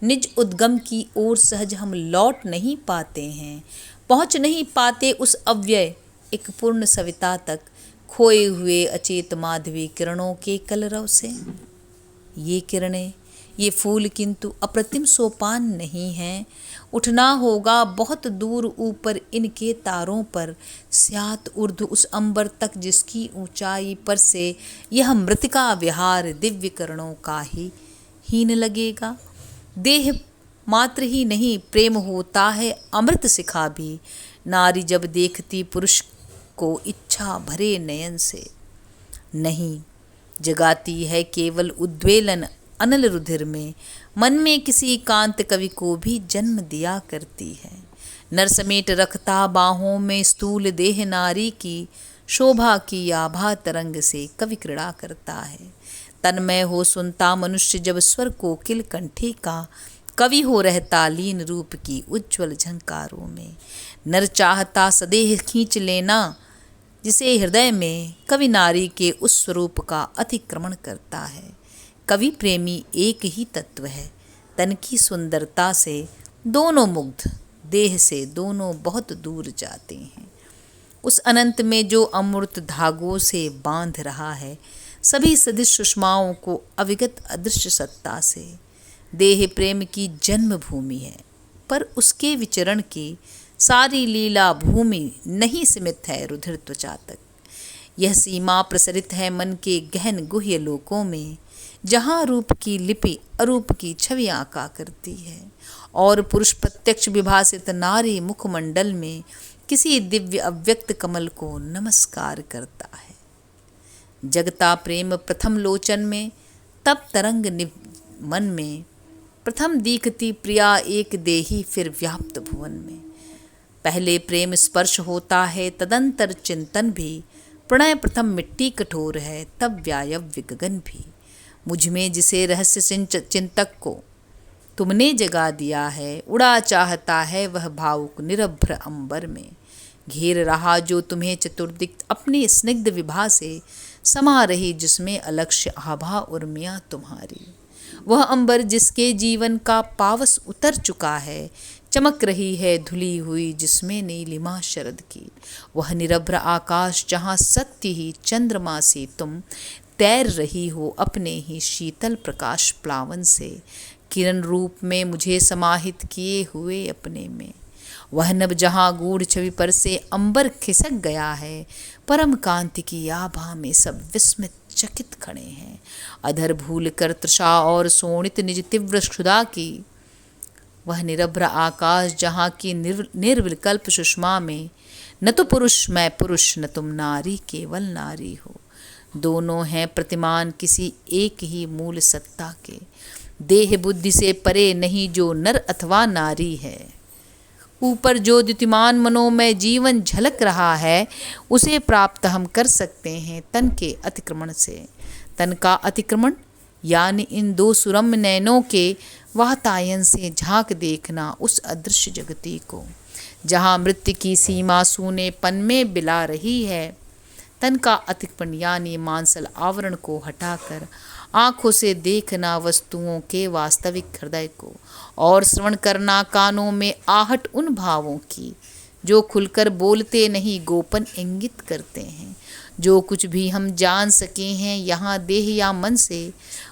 निज उद्गम की ओर सहज हम लौट नहीं पाते हैं, पहुँच नहीं पाते उस अव्यय एक पूर्ण सविता तक, खोए हुए अचेत माधवी किरणों के कलरव से। ये किरणें, ये फूल किंतु अप्रतिम सोपान नहीं हैं। उठना होगा बहुत दूर ऊपर इनके तारों पर, स्यात ऊर्ध्व उस अंबर तक जिसकी ऊंचाई पर से यह मृतिका विहार दिव्य किरणों का ही हीन लगेगा। देह मात्र ही नहीं, प्रेम होता है अमृत शिखा भी। नारी जब देखती पुरुष को इच्छा भरे नयन से, नहीं जगाती है केवल उद्वेलन अनल रुधिर में। मन में किसी कांत कवि को भी जन्म दिया करती है। नर समेट रखता बाहों में स्थूल देह नारी की, शोभा की आभा तरंग से कवि क्रीड़ा करता है। तन्मय हो सुनता मनुष्य जब स्वर कोकिल कंठी का, कवि हो रहता लीन रूप की उज्ज्वल झंकारों में। नर चाहता सदेह खींच लेना जिसे हृदय में, कवि नारी के उस स्वरूप का अतिक्रमण करता है। कवि प्रेमी एक ही तत्व है, तन की सुंदरता से दोनों मुग्ध, देह से दोनों बहुत दूर जाते हैं। उस अनंत में जो अमूर्त धागों से बांध रहा है सभी सदिश सुषमाओं को अविगत अदृश्य सत्ता से। देह प्रेम की जन्मभूमि है, पर उसके विचरण की सारी लीला भूमि नहीं सीमित है रुधिर त्वचा तक। यह सीमा प्रसरित है मन के गहन गुह्य लोकों में, जहाँ रूप की लिपि अरूप की छवि आका करती है और पुरुष प्रत्यक्ष विभासित नारी मुखमंडल में किसी दिव्य अव्यक्त कमल को नमस्कार करता है। जगता प्रेम प्रथम लोचन में, तब तरंग मन में, प्रथम दीखती प्रिया एक देही फिर व्याप्त भुवन में। पहले प्रेम स्पर्श होता है तदंतर चिंतन भी, प्रणय प्रथम मिट्टी कठोर है तब व्यायव्य गगन भी। मुझ में जिसे रहस्य चिंतक को तुमने जगा दिया है, उड़ा चाहता है वह भावुक निरभ्र अंबर में। घेर रहा जो तुम्हें चतुर्दिक अपनी स्निग्ध विभा से, समा रही जिसमें अलक्ष्य आभा उर्मियाँ तुम्हारी। वह अंबर जिसके जीवन का पावस उतर चुका है, चमक रही है धुली हुई जिसमें नीलिमा शरद की। वह निरभ्र आकाश जहाँ सत्य ही चंद्रमा से तुम तैर रही हो अपने ही शीतल प्रकाश प्लावन से, किरण रूप में मुझे समाहित किए हुए अपने में। वह नभ जहाँ गूढ़ छवि पर से अंबर खिसक गया है, परम कांति की आभा में सब विस्मित चकित खड़े हैं। अधर भूल कर तृषा और सोणित निज तीव्र क्षुधा की, वह निरभ्र आकाश जहाँ की निर्विकल्प सुषमा में, न तो पुरुष मैं पुरुष न तुम नारी केवल नारी हो। दोनों हैं प्रतिमान किसी एक ही मूल सत्ता के, देह बुद्धि से परे नहीं जो नर अथवा नारी है। ऊपर जो द्युतिमान मनोमय जीवन झलक रहा है, उसे प्राप्त हम कर सकते हैं तन के अतिक्रमण से। तन का अतिक्रमण यानी इन दो सुरम्य नयनों के वातायन से झांक देखना उस अदृश्य जगती को, जहाँ मृत्यु की सीमा सूनेपन में बिला रही है। तन का अतिक्रमण यानी मांसल आवरण को हटाकर आंखों से देखना वस्तुओं के वास्तविक हृदय को, और श्रवण करना कानों में आहट उन भावों की जो खुलकर बोलते नहीं गोपन इंगित करते हैं। जो कुछ भी हम जान सके हैं यहाँ देह या मन से,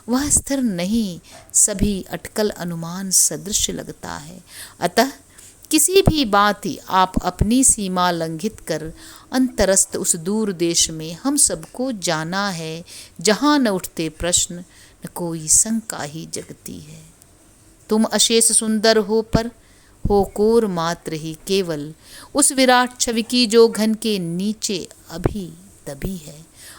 वह स्थिर नहीं, सभी अटकल अनुमान सदृश लगता है। अतः किसी भी बात ही आप अपनी सीमा लंघित कर अंतरस्थ उस दूर देश में हम सबको जाना है, जहाँ न उठते प्रश्न न कोई शंका ही जगती है। तुम अशेष सुंदर हो पर हो कोर मात्र ही केवल उस विराट छवि की जो घन के नीचे अभी तभी है।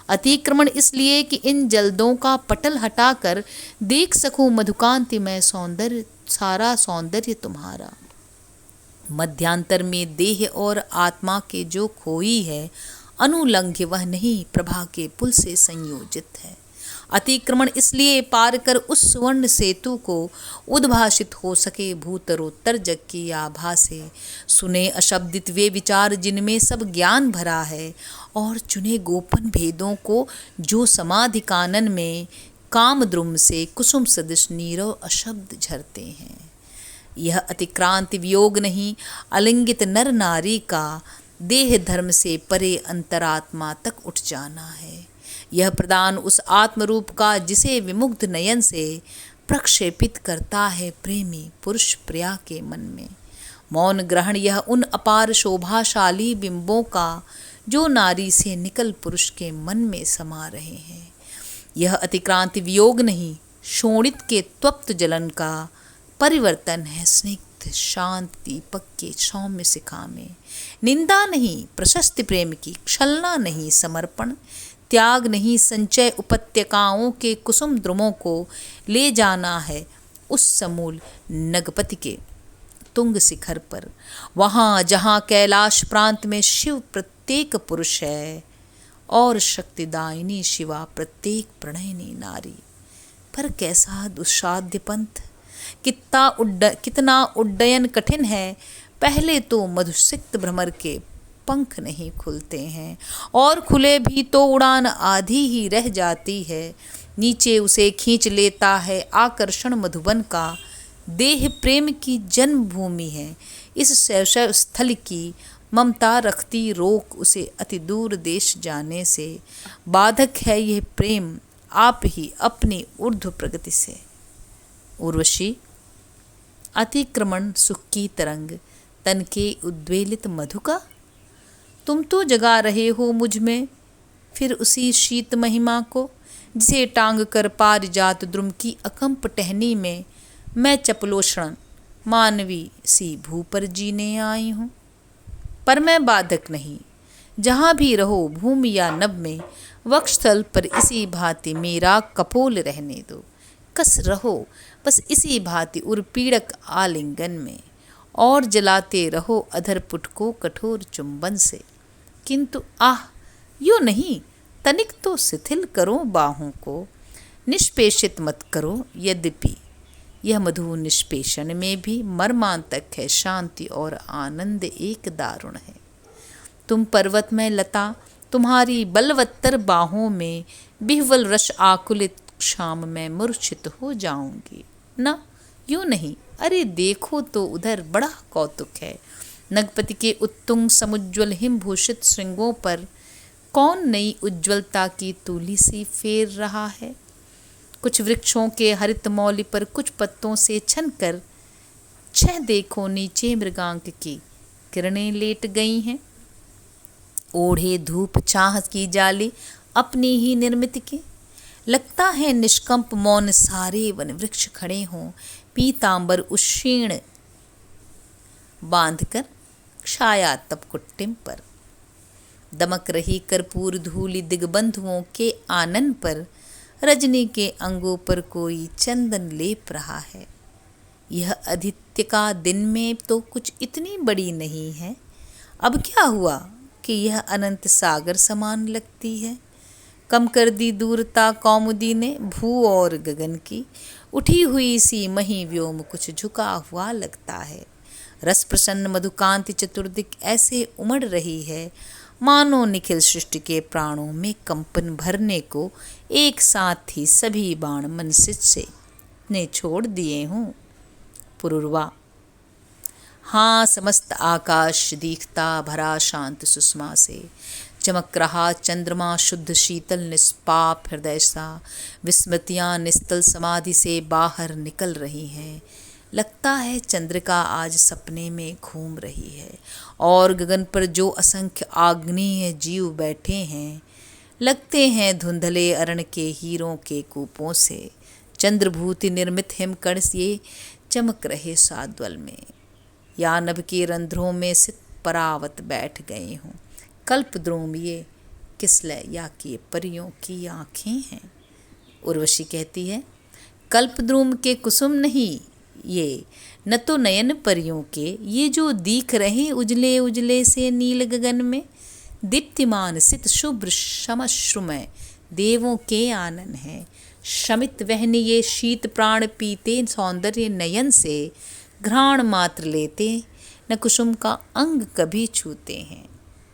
अतिक्रमण इसलिए कि इन जल्दों का पटल हटाकर देख सकूं मधुकांतिमय सौंदर्य, सारा सौंदर्य तुम्हारा। मध्यांतर में देह और आत्मा के जो खोई है, अनुलंघ्य वह नहीं प्रभा के पुल से संयोजित है। अतिक्रमण इसलिए पार कर उस सुवर्ण सेतु को उद्भाषित हो सके भूतरोत्तर जग की आभा से। सुने अशब्दित वे विचार जिनमें सब ज्ञान भरा है, और चुने गोपन भेदों को जो समाधि कानन में काम द्रुम से कुसुम सदृश नीरव अशब्द झरते हैं। यह अतिक्रांति वियोग नहीं, अलिंगित नर नारी का देह धर्म से परे अंतरात्मा तक उठ जाना है। यह प्रदान उस आत्मरूप का जिसे विमुग्ध नयन से प्रक्षेपित करता है प्रेमी पुरुष प्रिया के मन में। मौन ग्रहण यह उन अपार शोभाशाली बिंबों का जो नारी से निकल पुरुष के मन में समा रहे हैं। यह अतिक्रांति वियोग नहीं, शोणित के त्वप्त जलन का परिवर्तन है स्निग्ध शांत दीपक के सौम्य शिखा में। निंदा नहीं प्रशस्ति प्रेम की, छलना नहीं समर्पण, त्याग नहीं संचय उपत्यकाओं के कुसुम द्रुमों को ले जाना है उस समूल नगपति के तुंग शिखर पर, वहाँ जहाँ कैलाश प्रांत में शिव प्रत्येक पुरुष है और शक्तिदायिनी शिवा प्रत्येक प्रणयनी नारी। पर कैसा दुस्साध्य पंथ, कितना उड्डयन कठिन है। पहले तो मधुसिक्त भ्रमर के पंख नहीं खुलते हैं, और खुले भी तो उड़ान आधी ही रह जाती है। नीचे उसे खींच लेता है आकर्षण मधुबन का। देह प्रेम की जन्मभूमि है, इस शैशव स्थल की ममता रखती रोक उसे अति दूर देश जाने से। बाधक है यह प्रेम आप ही अपनी ऊर्ध्व प्रगति से। उर्वशी, अतिक्रमण सुख की तरंग तन के उद्वेलित मधु का। तुम तो जगा रहे हो मुझ में फिर उसी शीत महिमा को, जिसे टांग कर पारिजात द्रुम की अकंप टहनी में मैं चपलोषण मानवी सी भू पर जीने आई हूँ। पर मैं बाधक नहीं, जहाँ भी रहो भूमि या नभ में, वक्षस्थल पर इसी भांति मेरा कपोल रहने दो। कस रहो बस इसी भांति उर्पीड़क आलिंगन में, और जलाते रहो अधर पुट को कठोर चुंबन से। किंतु आह, यूँ नहीं, तनिक तो शिथिल करो बाहों को, निष्पेषित मत करो। यद्यपि यह मधु निष्पेषण में भी मर्मांतक है, शांति और आनंद एक दारुण है। तुम पर्वत में लता, तुम्हारी बलवत्तर बाहों में बिह्वल रस आकुलित शाम में मूर्छित हो जाऊंगी। ना, यूँ नहीं, अरे देखो तो उधर बड़ा कौतुक है। नगपति के उत्तुंग समुज्वल हिमभूषित श्रृंगों पर कौन नई उज्ज्वलता की तूली सी फेर रहा है। कुछ वृक्षों के हरित मौली पर कुछ पत्तों से छनकर छह देखो नीचे मृगांक की किरणें लेट गई हैं। ओढ़े धूप छाह की जाली अपनी ही निर्मित के, लगता है निष्कंप मौन सारे वन वृक्ष खड़े हों पीतांबर उक्षीण बांधकर छाया तप कुट्टिम पर। दमक रही कर्पूर धूलि दिग्बंधुओं के आनन पर, रजनी के अंगों पर कोई चंदन लेप रहा है। यह आदित्य का दिन में तो कुछ इतनी बड़ी नहीं है, अब क्या हुआ कि यह अनंत सागर समान लगती है। कम कर दी दूरता कौमुदी ने भू और गगन की, उठी हुई सी मही व्योम कुछ झुका हुआ लगता है। रस प्रसन्न मधुकांति चतुर्दिक ऐसे उमड़ रही है, मानो निखिल सृष्टि के प्राणों में कंपन भरने को एक साथ ही सभी बाण मनसित से ने छोड़ दिए हों। पुरुरवा, हाँ, समस्त आकाश दीखता भरा शांत सुषमा से, चमक रहा चंद्रमा शुद्ध शीतल निष्पाप हृदय सा। विस्मृतियाँ निस्तल समाधि से बाहर निकल रही हैं। लगता है चंद्रिका आज सपने में घूम रही है, और गगन पर जो असंख्य आग्नेय जीव बैठे हैं लगते हैं धुंधले अरण के हीरों के कूपों से। चंद्रभूति निर्मित हिमकण ये चमक रहे साद्वल में, या नभ के रंध्रों में सित परावत बैठ गए हों। कल्पद्रोम ये किसलय या कि परियों की आँखें हैं। उर्वशी कहती है, कल्पद्रुम के कुसुम नहीं ये, न तो नयन परियों के, ये जो दिख रहे उजले उजले से नील गगन में, दीप्तिमान सित शुभ्र शमश्रुमय देवों के आनन है। शमित वहन ये शीत प्राण पीते सौंदर्य नयन से, घ्राण मात्र लेते न कुसुम का अंग कभी छूते हैं।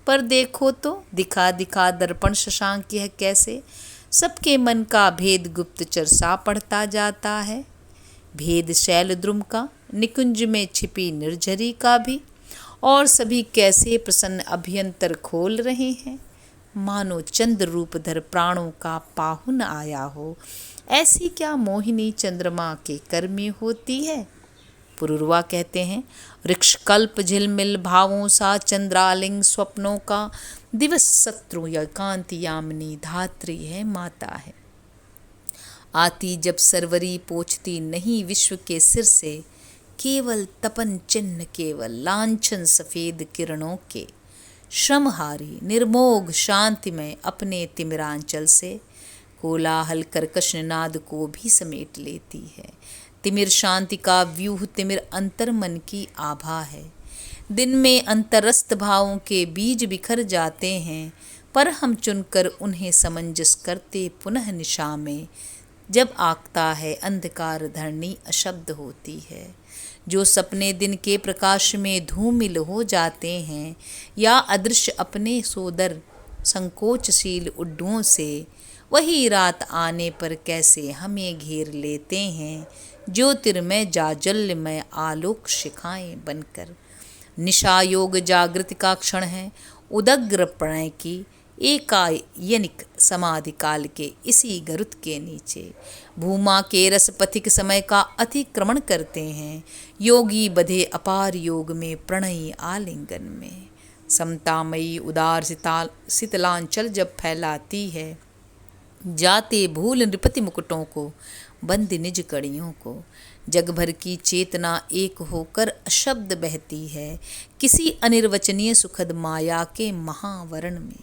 पर देखो तो दिखा दिखा दर्पण शशांक यह कैसे सबके मन का भेद गुप्तचर सा पढ़ता जाता है। भेद शैलद्रुम का, निकुंज में छिपी निर्झरी का भी, और सभी कैसे प्रसन्न अभ्यंतर खोल रहे हैं, मानो चंद्र रूपधर प्राणों का पाहुन आया हो। ऐसी क्या मोहिनी चंद्रमा के कर में होती है। पुरुरवा कहते हैं, वृक्षकल्प झिलमिल भावों सा चंद्रालिंग स्वप्नों का, दिवस शत्रु या कांति यामिनी धात्री है माता है। आती जब सरवरी पोछती नहीं विश्व के सिर से, केवल तपन चिन्ह केवल लांछन सफेद किरणों के। श्रमहारी निर्मोघ शांति में अपने तिमिरांचल से, कोलाहल कर्कश नाद को भी समेट लेती है। तिमिर शांति का व्यूह तिमिर अंतर मन की आभा है। दिन में अंतरस्थ भावों के बीज बिखर जाते हैं, पर हम चुनकर उन्हें समंजस करते पुनः निशा में। जब आगता है अंधकार धरनी अशब्द होती है। जो सपने दिन के प्रकाश में धूमिल हो जाते हैं, या अदृश्य अपने सोदर संकोचशील उड्डुओं से, वही रात आने पर कैसे हमें घेर लेते हैं, ज्योतिर्मय जाजल्यमय आलोक शिखाएं बनकर। निशा योग जागृति का क्षण है, उदग्र प्रणय की एकायनिक समाधि काल के इसी गरुत के नीचे। भूमा के रस पथिक समय का अतिक्रमण करते हैं, योगी बधे अपार योग में प्रणयी आलिंगन में। समतामयी उदार शीतलांचल जब फैलाती है, जाते भूल नृपति मुकुटों को, बंद निज कड़ियों को। जग भर की चेतना एक होकर अशब्द बहती है, किसी अनिर्वचनीय सुखद माया के महावरण में।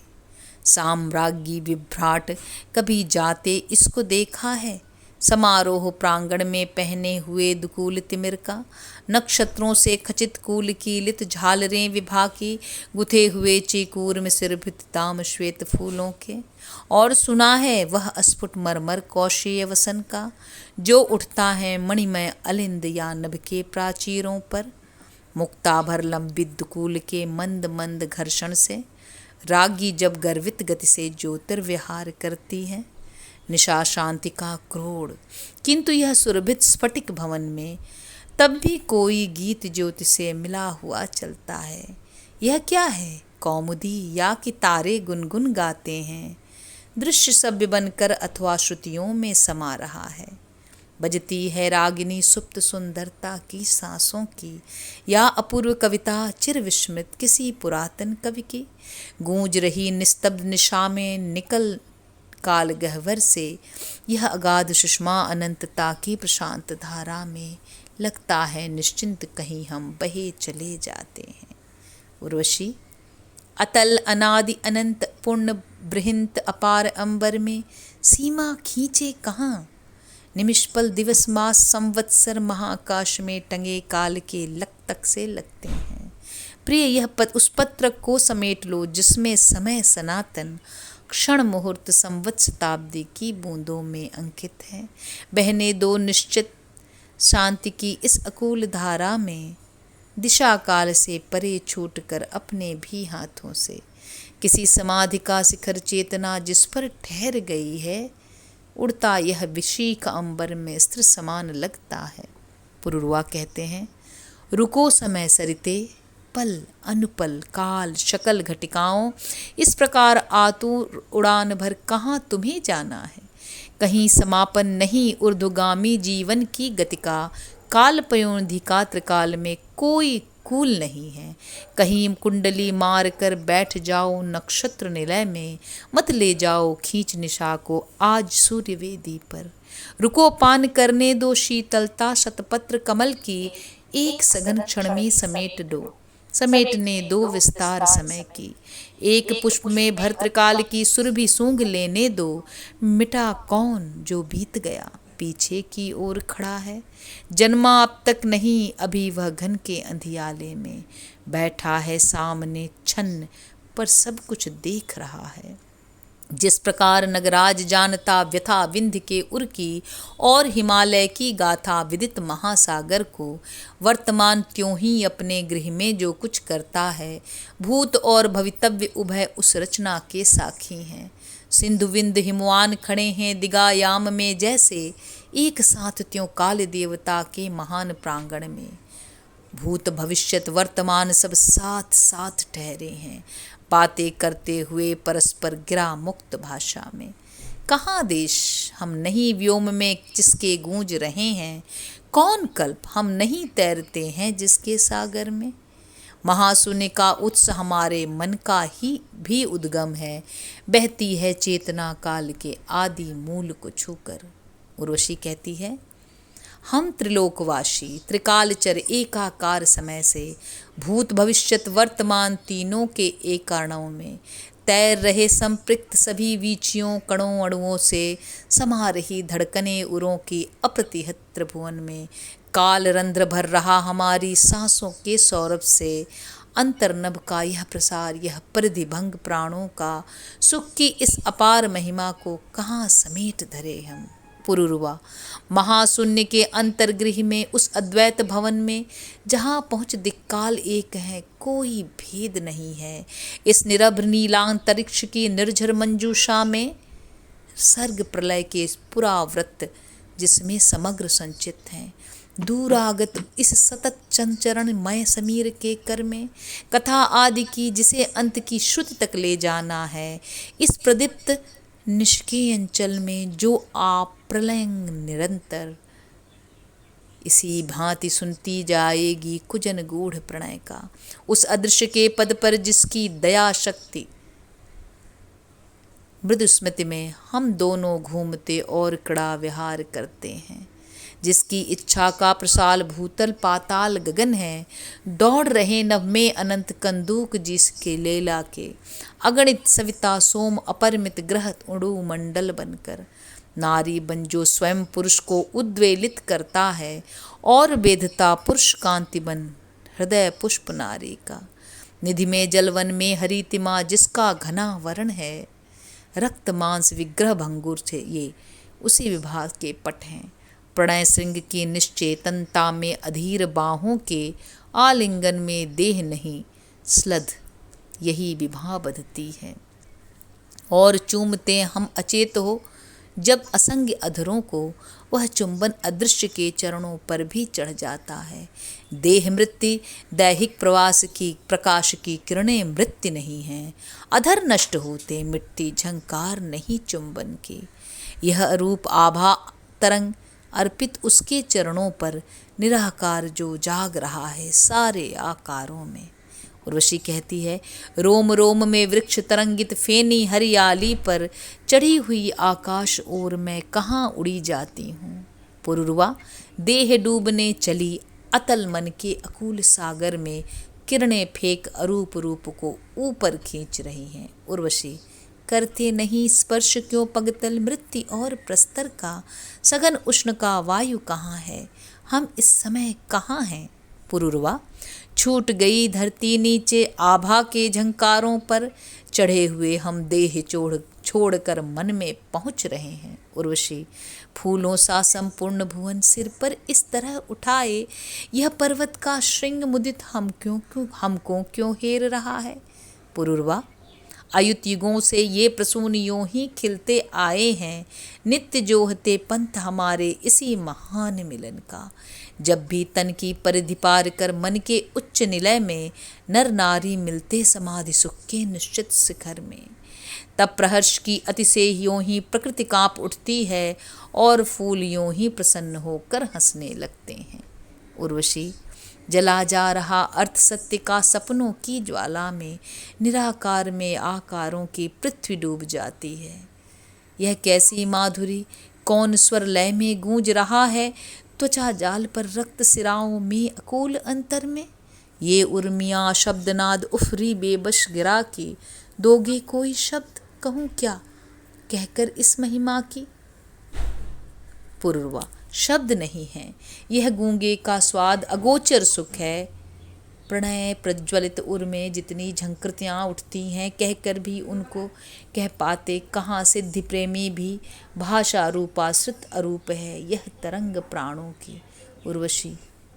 साम्राज्ञी विभ्राट कभी जाते इसको देखा है, समारोह प्रांगण में पहने हुए दुकूल तिमिर का। नक्षत्रों से खचित कूल की लित झालरें विभा की, गुथे हुए चेकूर में सिरभित दाम श्वेत फूलों के। और सुना है वह अस्फुट मरमर कौशेय वसन का, जो उठता है मणिमय अलिंद या नभ के प्राचीरों पर। मुक्ताभर लंबित दुकूल के मंद मंद घर्षण से, रागी जब गर्वित गति से ज्योतिर्विहार करती है। निशा शांति का क्रोड़, किंतु यह सुरभित स्फटिक भवन में तब भी कोई गीत ज्योति से मिला हुआ चलता है। यह क्या है, कौमुदी या कि तारे गुनगुन गाते हैं। दृश्य सभ्य बनकर अथवा श्रुतियों में समा रहा है। बजती है रागिनी सुप्त सुंदरता की सांसों की, या अपूर्व कविता चिर विस्मृत किसी पुरातन कवि की। गूंज रही निस्तब्ध निशा में निकल काल गहवर से, यह अगाध सुषमा अनंतता की प्रशांत धारा में। लगता है निश्चिंत कहीं हम बहे चले जाते हैं। उर्वशी, अतल अनादि अनंत पूर्ण बृहंत अपार अंबर में सीमा खींचे कहाँ। निमिषपल दिवस मास संवत्सर महाकाश में टंगे काल के लक तक से लगते हैं। प्रिय, यह उस पत्र को समेट लो जिसमें समय सनातन क्षण मुहूर्त संवत शताब्दी की बूंदों में अंकित है। बहने दो निश्चित शांति की इस अकूल धारा में, दिशा काल से परे छूटकर अपने भी हाथों से। किसी समाधि का शिखर चेतना जिस पर ठहर गई है, उड़ता यह विशीख अंबर में स्त्र समान लगता है। पुरुरवा कहते हैं, रुको समय सरिते, पल अनुपल काल शकल घटिकाओं, इस प्रकार आतुर उड़ान भर कहाँ तुम्हें जाना है। कहीं समापन नहीं ऊर्ध्वगामी जीवन की गति का, काल पयोनिधिका त्रिकाल में कोई कूल नहीं है। कहीं कुंडली मार कर बैठ जाओ नक्षत्र निलय में, मत ले जाओ खींच निशा को आज सूर्य वेदी पर। रुको पान करने दो शीतलता शतपत्र कमल की, एक सघन क्षण में समेटने दो विस्तार समय की। एक पुष्प में भर्तृकाल की सुरभि सूंघ लेने दो, मिटा कौन जो बीत गया पीछे की ओर खड़ा है। जन्मा अब तक नहीं अभी वह घन के अंधियाले में, बैठा है सामने छन्न पर सब कुछ देख रहा है। जिस प्रकार नगराज जानता व्यथा विंध्य के उर की, और हिमालय की गाथा विदित महासागर को, वर्तमान त्यों ही अपने गृह में जो कुछ करता है, भूत और भवितव्य उभय उस रचना के साक्षी हैं। सिंधु विंध्य हिमवान खड़े हैं दिगायाम में जैसे, एक साथ त्यों काल देवता के महान प्रांगण में। भूत भविष्यत वर्तमान सब साथ साथ ठहरे हैं, बातें करते हुए परस्पर गिरा मुक्त भाषा में। कहाँ देश हम नहीं व्योम में जिसके गूंज रहे हैं, कौन कल्प हम नहीं तैरते हैं जिसके सागर में। महाशून्य का उत्स हमारे मन का ही भी उद्गम है, बहती है चेतना काल के आदि मूल को छूकर। उर्वशी कहती है, हम त्रिलोकवासी त्रिकालचर एकाकार समय से, भूत भविष्यत वर्तमान तीनों के एक कारणों में तैर रहे संपृक्त सभी वीचियों कणों अणुओं से, समा रही धड़कने उरों की अप्रतिहत त्रिभुवन में। काल रंध्र भर रहा हमारी सांसों के सौरभ से, अंतर्नभ का यह प्रसार यह परिधिभंग प्राणों का, सुख की इस अपार महिमा को कहाँ समेट धरे हम। पुरुरवा, महाशून्य के अंतर्गृह में उस अद्वैत भवन में, जहाँ पहुँच दिक्काल एक है कोई भेद नहीं है। इस निरभ्र नीलांतरिक्ष की निर्झर मंजूषा में, सर्ग प्रलय के पुरावृत्त जिसमें समग्र संचित हैं। दूरागत इस सतत चंचरणमय समीर के कर में कथा आदि की जिसे अंत की श्रुति तक ले जाना है, इस प्रदीप्त निष्क्रिय अंचल में जो आप प्रलयंग निरंतर इसी भांति सुनती जाएगी कुजन गूढ़ प्रणय का, उस अदृश्य के पद पर जिसकी दया शक्ति मृदु स्मृति में हम दोनों घूमते और कड़ा विहार करते हैं, जिसकी इच्छा का प्रसाल भूतल पाताल गगन है, दौड़ रहे नभ में अनंत कंदूक जिसके लेला के, अगणित सविता सोम अपरिमित ग्रह उड़ू मंडल बनकर, नारी बन जो स्वयं पुरुष को उद्वेलित करता है और वेधता पुरुष कांति बन हृदय पुष्प नारी का, निधि में जलवन में हरितिमा जिसका घना वर्ण है, रक्त मांस विग्रह भंगुर थे ये उसी विभाग के पट हैं, प्रणय श्रृंग की निश्चेतनता में अधीर बाहों के आलिंगन में देह नहीं स्लध यही विभा बधती है, और चूमते हम अचेत हो जब असंग अधरों को वह चुंबन अदृश्य के चरणों पर भी चढ़ जाता है। देह मृत्यु दैहिक प्रवास की प्रकाश की किरणें मृत्यु नहीं हैं, अधर नष्ट होते मिट्टी झंकार नहीं चुंबन की, यह रूप आभा तरंग अर्पित उसके चरणों पर निराकार जो जाग रहा है सारे आकारों में। उर्वशी कहती है, रोम रोम में वृक्ष तरंगित फेनी हरियाली पर चढ़ी हुई आकाश और मैं कहाँ उड़ी जाती हूँ। पुरुरवा देह डूबने चली अतल मन के अकूल सागर में किरणें फेंक अरूप रूप को ऊपर खींच रही हैं। उर्वशी करते नहीं स्पर्श क्यों पगतल मृत्यु और प्रस्तर का, सघन उष्ण का वायु कहाँ है, हम इस समय कहाँ हैं। पुरुरवा छूट गई धरती नीचे आभा के झंकारों पर, चढ़े हुए हम देह छोड़कर मन में पहुँच रहे हैं। उर्वशी फूलों सा संपूर्ण भुवन सिर पर इस तरह उठाए, यह पर्वत का श्रृंग मुदित हमको क्यों हेर रहा है। पुरुरवा अयुत युगों से ये प्रसून यों ही खिलते आए हैं, नित्य जोहते पंथ हमारे इसी महान मिलन का, जब भी तन की परिधि पार कर मन के उच्च निलय में नर नारी मिलते समाधि सुख के निश्चित शिखर में, तब प्रहर्ष की अतिशय यों ही प्रकृति कांप उठती है और फूल यों ही प्रसन्न होकर हंसने लगते हैं। उर्वशी जला जा रहा अर्थ सत्य का सपनों की ज्वाला में, निराकार में आकारों की पृथ्वी डूब जाती है। यह कैसी माधुरी कौन स्वर लय में गूंज रहा है, त्वचा जाल पर रक्त सिराओं में अकूल अंतर में, ये उर्मियाँ शब्दनाद उफरी बेबस गिरा की, दोगे कोई शब्द कहूँ क्या कहकर इस महिमा की। पुरुरवा शब्द नहीं है, यह गूंगे का स्वाद अगोचर सुख है, प्रणय प्रज्वलित उर में जितनी झंकृतियाँ उठती हैं, कहकर भी उनको कह पाते कहाँ। सिद्धि प्रेमी भी भाषा रूपाश्रित अरूप है यह तरंग प्राणों की। उर्वशी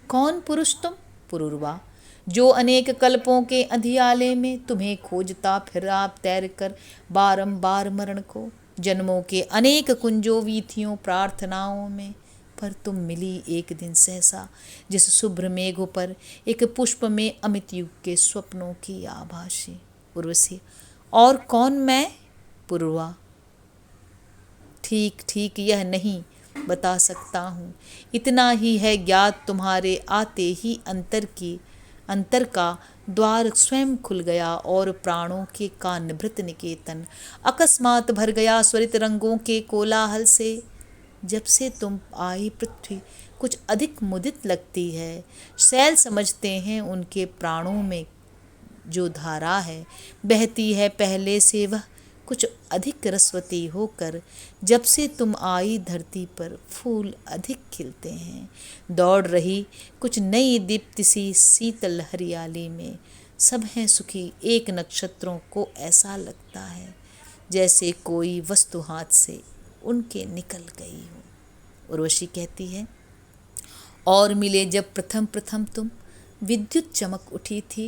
कौन पुरुष तुम। पुरुरवा जो अनेक कल्पों के अंधियाले में तुम्हें खोजता फिर आप तैर कर बारंबार मरण को, जन्मों के अनेक कुंजों वीथियों प्रार्थनाओं में, पर तुम मिली एक दिन सहसा जिस शुभ्र मेघों पर एक पुष्प में अमित युग के स्वप्नों की आभासी। उर्वशी और कौन मैं। पुरुरवा ठीक ठीक यह नहीं बता सकता हूँ, इतना ही है ज्ञात तुम्हारे आते ही अंतर का द्वार स्वयं खुल गया और प्राणों के का निभृत निकेतन अकस्मात भर गया स्वरित रंगों के कोलाहल से। जब से तुम आई पृथ्वी कुछ अधिक मुदित लगती है, शैल समझते हैं उनके प्राणों में जो धारा है बहती है पहले से वह कुछ अधिक रसवती होकर। जब से तुम आई धरती पर फूल अधिक खिलते हैं, दौड़ रही कुछ नई दीप्ति सी शीतल हरियाली में, सब हैं सुखी एक नक्षत्रों को ऐसा लगता है जैसे कोई वस्तु हाथ से उनके निकल गई हो। उर्वशी कहती है, और मिले जब प्रथम प्रथम तुम, विद्युत चमक उठी थी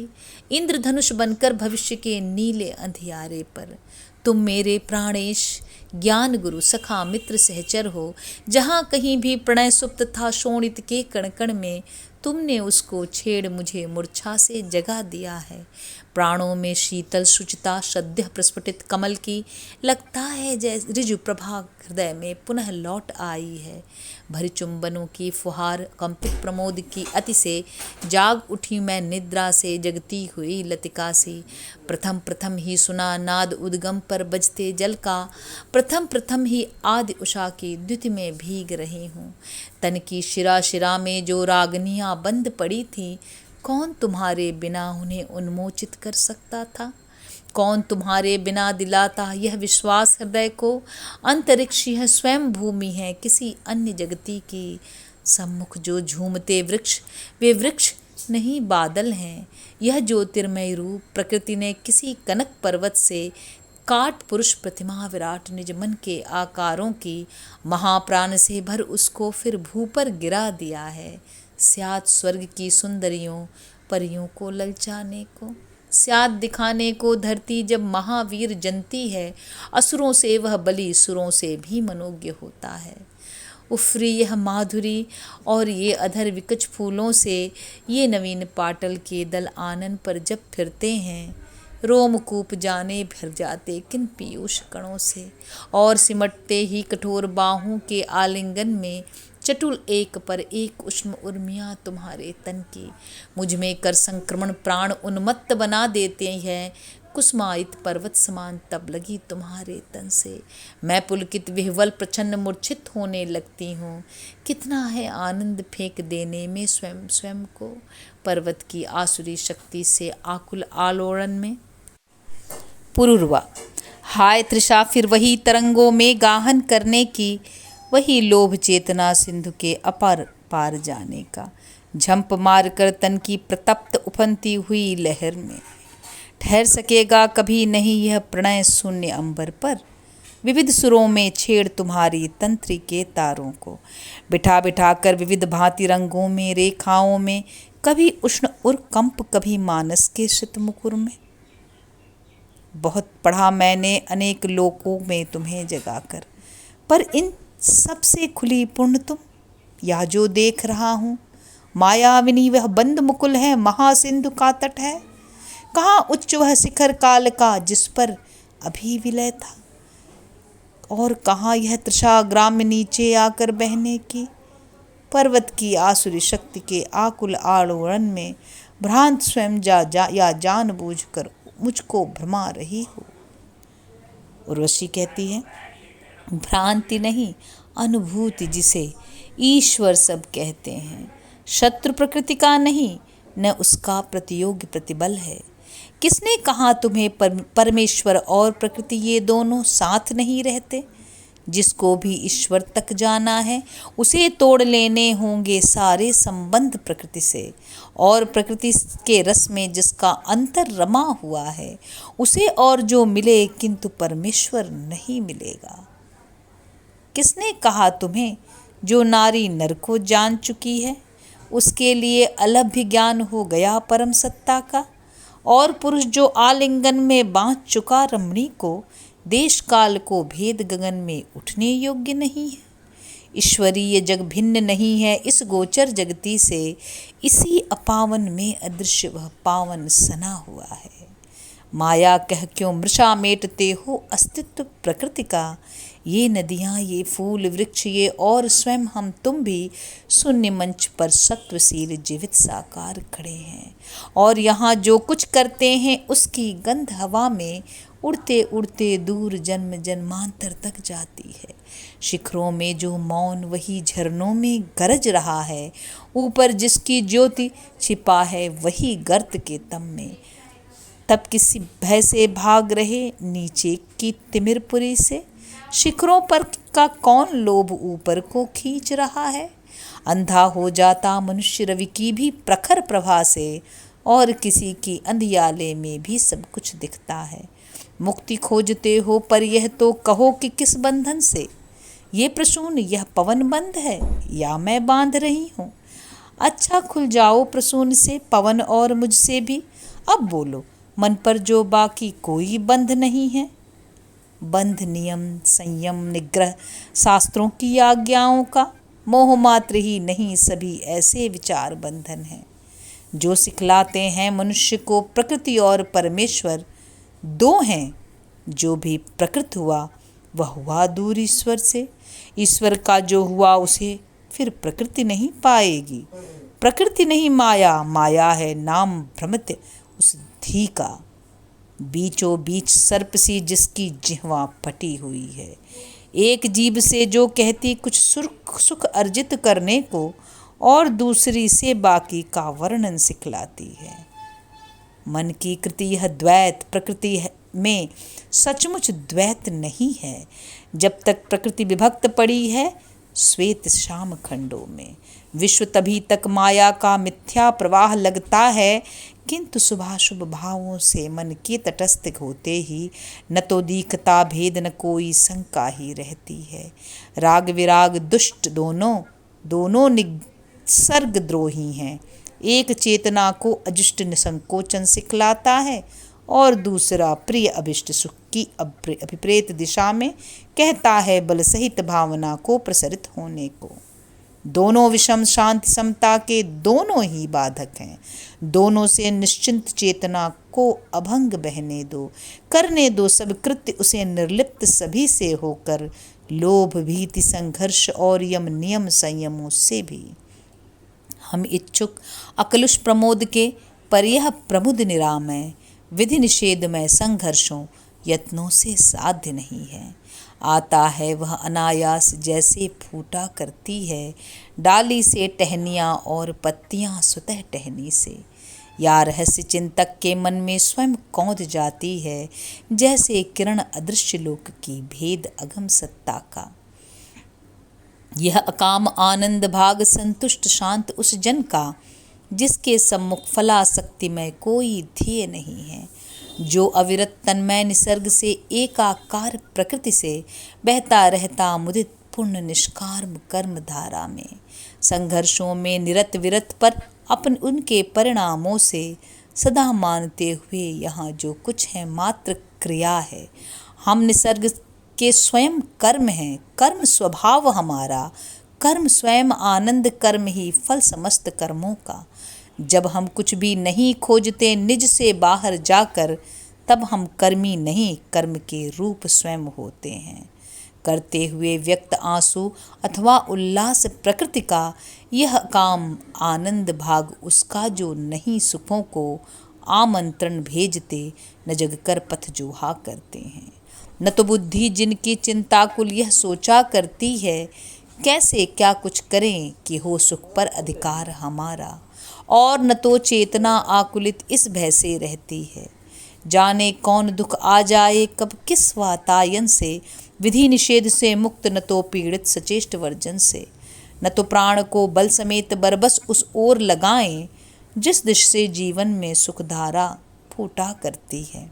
इंद्रधनुष बनकर भविष्य के नीले अंधियारे पर, तुम मेरे प्राणेश ज्ञान गुरु सखा मित्र सहचर हो। जहाँ कहीं भी प्रणय सुप्त था शोणित के कण कण में, तुमने उसको छेड़ मुझे मूर्छा से जगा दिया है। प्राणों में शीतल शुचिता सद्य प्रस्फुटित कमल की, लगता है जैसे ऋजु प्रभा हृदय में पुनः लौट आई है। भरी चुंबनों की फुहार कंपित प्रमोद की अति से, जाग उठी मैं निद्रा से जगती हुई लतिका सी। प्रथम प्रथम ही सुना नाद उद्गम पर बजते जल का, प्रथम प्रथम ही आदि उषा की द्युति में भीग रही हूँ। तन की शिरा शिरा में जो रागनियाँ बंद पड़ी थी, कौन तुम्हारे बिना उन्हें उन्मोचित कर सकता था? कौन तुम्हारे बिना दिलाता यह विश्वास हृदय को, अंतरिक्ष यह स्वयं भूमि है किसी अन्य जगती की। सम्मुख जो झूमते वृक्ष, वे वृक्ष नहीं बादल हैं। यह ज्योतिर्मय रूप प्रकृति ने किसी कनक पर्वत से काट पुरुष प्रतिमा विराट निज मन के आकारों की महाप्राण से भर उसको फिर भू पर गिरा दिया है। स्याद स्वर्ग की सुंदरियों परियों को ललचाने को, स्याद दिखाने को धरती जब महावीर जनती है। असुरों से वह बलि सुरों से भी मनोज्ञ होता है। उफरी यह माधुरी और ये अधर विकच फूलों से, ये नवीन पाटल के दल आनन पर जब फिरते हैं, रोमकूप जाने भर जाते किन पीयूष कणों से। और सिमटते ही कठोर बाहों के आलिंगन में, चटुल एक पर एक उष्ण उर्मियाँ तुम्हारे तन की मुझ में कर संक्रमण प्राण उन्मत्त बना देते हैं। कुसुमायित पर्वत समान तब लगी तुम्हारे तन से, मैं पुलकित विह्वल प्रचन्न मूर्छित होने लगती हूँ। कितना है आनंद फेंक देने में स्वयं स्वयं को, पर्वत की आसुरी शक्ति से आकुल आलोड़न में। पुरुरवा। हाय तृषा फिर वही तरंगों में गाहन करने की, वही लोभ चेतना सिंधु के अपार पार जाने का। झंप मार कर तन की प्रतप्त उफनती हुई लहर में, ठहर सकेगा कभी नहीं यह प्रणय शून्य अंबर पर। विविध सुरों में छेड़ तुम्हारी तंत्री के तारों को, बिठा बिठा कर विविध भांति रंगों में रेखाओं में, कभी उष्ण और कंप कभी मानस के शीत मुकुर में। बहुत पढ़ा मैंने अनेक लोकों में तुम्हें जगाकर, पर इन सबसे खुली पूर्ण तुम, या जो देख रहा हूँ मायाविनी वह बंद मुकुल है, महासिंधु का तट है। कहाँ उच्च वह शिखर काल का जिस पर अभी विलय था, और कहाँ यह तृषा ग्राम नीचे आकर बहने की। पर्वत की आसुरी शक्ति के आकुल आलोड़न में भ्रांत स्वयं या जानबूझ कर मुझको भ्रमा रही हो। उर्वशी कहती है, भ्रांति नहीं अनुभूति जिसे ईश्वर सब कहते हैं, शत्रु प्रकृति का नहीं न उसका प्रतियोगी प्रतिबल है। किसने कहा तुम्हें परमेश्वर और प्रकृति ये दोनों साथ नहीं रहते? जिसको भी ईश्वर तक जाना है उसे तोड़ लेने होंगे सारे संबंध प्रकृति से, और प्रकृति के रस में जिसका अंतर रमा हुआ है उसे और जो मिले किंतु परमेश्वर नहीं मिलेगा। किसने कहा तुम्हें जो नारी नर को जान चुकी है उसके लिए अलभ्य ज्ञान हो गया परम सत्ता का, और पुरुष जो आलिंगन में बांध चुका रमणी को देश काल को भेद गगन में उठने योग्य नहीं है। ईश्वरीय जग भिन्न नहीं है इस गोचर जगती से, इसी अपावन में अदृश्य वह पावन सना हुआ है। माया कह क्यों मृषा मेटते हो अस्तित्व प्रकृति का, ये नदियाँ ये फूल वृक्ष ये और स्वयं हम तुम भी शून्य मंच पर सत्वशील जीवित साकार खड़े हैं, और यहाँ जो कुछ करते हैं उसकी गंध हवा में उड़ते उड़ते दूर जन्म जन्मांतर तक जाती है। शिखरों में जो मौन वही झरनों में गरज रहा है, ऊपर जिसकी ज्योति छिपा है वही गर्त के तम में। तब किसी भय से भाग रहे नीचे की तिमिरपुरी से, शिखरों पर का कौन लोभ ऊपर को खींच रहा है। अंधा हो जाता मनुष्य रवि की भी प्रखर प्रभा से, और किसी की अंधियाले में भी सब कुछ दिखता है। मुक्ति खोजते हो पर यह तो कहो कि किस बंधन से, ये प्रसून यह पवन बंध है या मैं बांध रही हूँ। अच्छा खुल जाओ प्रसून से पवन और मुझसे भी, अब बोलो मन पर जो बाकी कोई बंध नहीं है। बंध नियम संयम निग्रह शास्त्रों की आज्ञाओं का मोह मात्र ही नहीं, सभी ऐसे विचार बंधन हैं जो सिखलाते हैं मनुष्य को प्रकृति और परमेश्वर दो हैं। जो भी प्रकृत हुआ वह हुआ दूर ईश्वर से, ईश्वर का जो हुआ उसे फिर प्रकृति नहीं पाएगी। प्रकृति नहीं माया, माया है नाम भ्रमित उस धी का। बीचों बीच सर्प सी जिसकी जिह्वा फटी हुई है, एक जीभ से जो कहती कुछ सुख अर्जित करने को और दूसरी से बाकी का वर्णन सिखलाती है। मन की कृति यह द्वैत प्रकृति में सचमुच द्वैत नहीं है। जब तक प्रकृति विभक्त पड़ी है श्वेत श्याम खंडों में, विश्व तभी तक माया का मिथ्या प्रवाह लगता है। किंतु शुभाशुभ भावों से मन के तटस्थ होते ही न तो दिखता भेद न कोई शंका ही रहती है। राग विराग दुष्ट दोनों निसर्ग द्रोही हैं। एक चेतना को अजुष्ट निसंकोचन सिखलाता है और दूसरा प्रिय अभिष्ट सुख की अभिप्रेत दिशा में कहता है बल सहित भावना को प्रसरित होने को। दोनों विषम शांति समता के दोनों ही बाधक हैं। दोनों से निश्चिंत चेतना को अभंग बहने दो, करने दो सब कृत्य उसे निर्लिप्त सभी से होकर, लोभ भीति संघर्ष और यम नियम संयमों से भी। हम इच्छुक अकलुष प्रमोद के पर यह प्रमुद निरामय विधि निषेधमय संघर्षों यत्नों से साध्य नहीं है। आता है वह अनायास जैसे फूटा करती है डाली से टहनियाँ और पत्तियाँ स्वतः टहनी से। या रहस्य चिंतक के मन में स्वयं कौंध जाती है जैसे किरण अदृश्य लोक की भेद अगम सत्ता का। यह अकाम आनंद भाग संतुष्ट शांत उस जन का जिसके सम्मुख फलाशक्ति में कोई ध्येय नहीं है, जो अविरत तन्मय निसर्ग से एकाकार प्रकृति से बहता रहता मुदित पूर्ण निष्काम कर्म धारा में, संघर्षों में निरत विरत पर अपन उनके परिणामों से सदा मानते हुए यहाँ जो कुछ है मात्र क्रिया है। हम निसर्ग के स्वयं कर्म हैं, कर्म स्वभाव हमारा, कर्म स्वयं आनंद, कर्म ही फल समस्त कर्मों का। जब हम कुछ भी नहीं खोजते निज से बाहर जाकर, तब हम कर्मी नहीं कर्म के रूप स्वयं होते हैं। करते हुए व्यक्त आंसू अथवा उल्लास प्रकृति का, यह काम आनंद भाग उसका जो नहीं सुखों को आमंत्रण भेजते न जगकर पथ जोहा करते हैं। न तो बुद्धि जिनकी चिंताकुल यह सोचा करती है कैसे क्या कुछ करें कि हो सुख पर अधिकार हमारा, और न तो चेतना आकुलित इस भय से रहती है जाने कौन दुख आ जाए कब किस वातायन से। विधि निषेध से मुक्त न तो पीड़ित सचेष्ट वर्जन से, न तो प्राण को बल समेत बरबस उस ओर लगाएं जिस दिश से जीवन में सुखधारा फूटा करती है।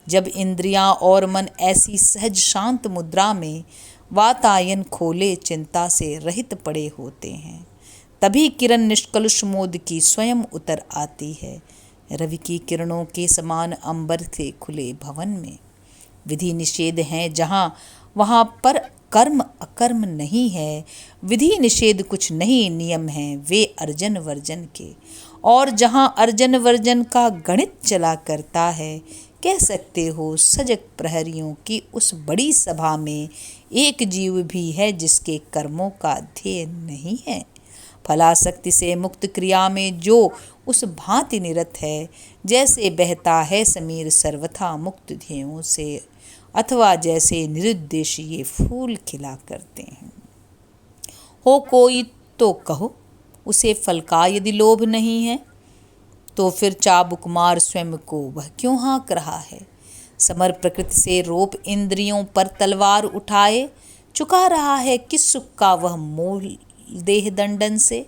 जब इंद्रियां और मन ऐसी सहज शांत मुद्रा में वातायन खोले चिंता से रहित पड़े होते हैं, तभी किरण निष्कलुष मोद की स्वयं उतर आती है। रवि की किरणों के समान अंबर से खुले भवन में विधि निषेध हैं जहाँ, वहाँ पर कर्म अकर्म नहीं है। विधि निषेध कुछ नहीं नियम हैं वे अर्जन वर्जन के, और जहाँ अर्जन वर्जन का गणित चला करता है, कह सकते हो सजग प्रहरियों की उस बड़ी सभा में एक जीव भी है जिसके कर्मों का ध्येय नहीं है। फलाशक्ति से मुक्त क्रिया में जो उस भांति निरत है जैसे बहता है समीर सर्वथा मुक्त ध्येयों से, अथवा जैसे निरुद्देश्य ये फूल खिला करते हैं। हो कोई तो कहो उसे फल का यदि लोभ नहीं है, तो फिर चाबुक मार स्वयं को वह क्यों हाँक रहा है। समर प्रकृति से रोप इंद्रियों पर तलवार उठाए चुका रहा है किस सुख का वह मोल देह दंडन से।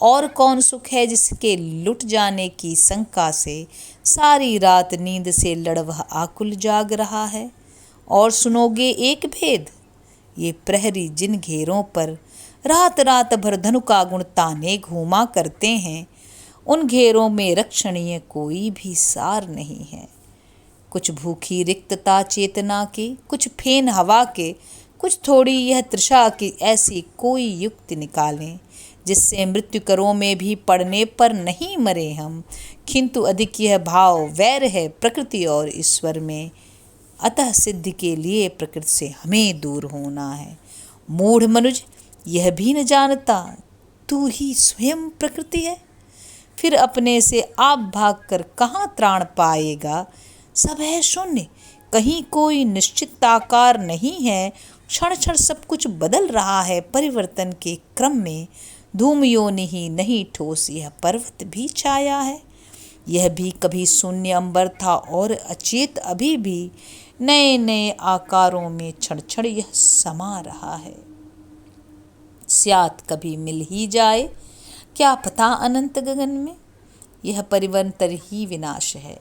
और कौन सुख है जिसके लुट जाने की शंका से सारी रात नींद से लड़ वह आकुल जाग रहा है। और सुनोगे एक भेद, ये प्रहरी जिन घेरों पर रात रात भर धनु का गुण ताने घूमा करते हैं, उन घेरों में रक्षणीय कोई भी सार नहीं है। कुछ भूखी रिक्तता चेतना की, कुछ फेन हवा के, कुछ थोड़ी यह तृषा की, ऐसी कोई युक्ति निकालें जिससे मृत्यु करों में भी पड़ने पर नहीं मरे हम। किंतु अधिक यह भाव वैर है प्रकृति और ईश्वर में, अतः सिद्धि के लिए प्रकृति से हमें दूर होना है। मूढ़ मनुज यह भी न जानता तू ही स्वयं प्रकृति है, फिर अपने से आप भाग कर कहाँ त्राण पाएगा। सब है शून्य, कहीं कोई निश्चित आकार नहीं है, क्षण क्षण सब कुछ बदल रहा है परिवर्तन के क्रम में। धूम योनि ही नहीं ठोस यह पर्वत भी छाया है, यह भी कभी शून्य अंबर था और अचेत अभी भी नए नए आकारों में क्षण क्षण यह समा रहा है। स्यात कभी मिल ही जाए क्या पता अनंत गगन में, यह परिवर्तन ही विनाश है।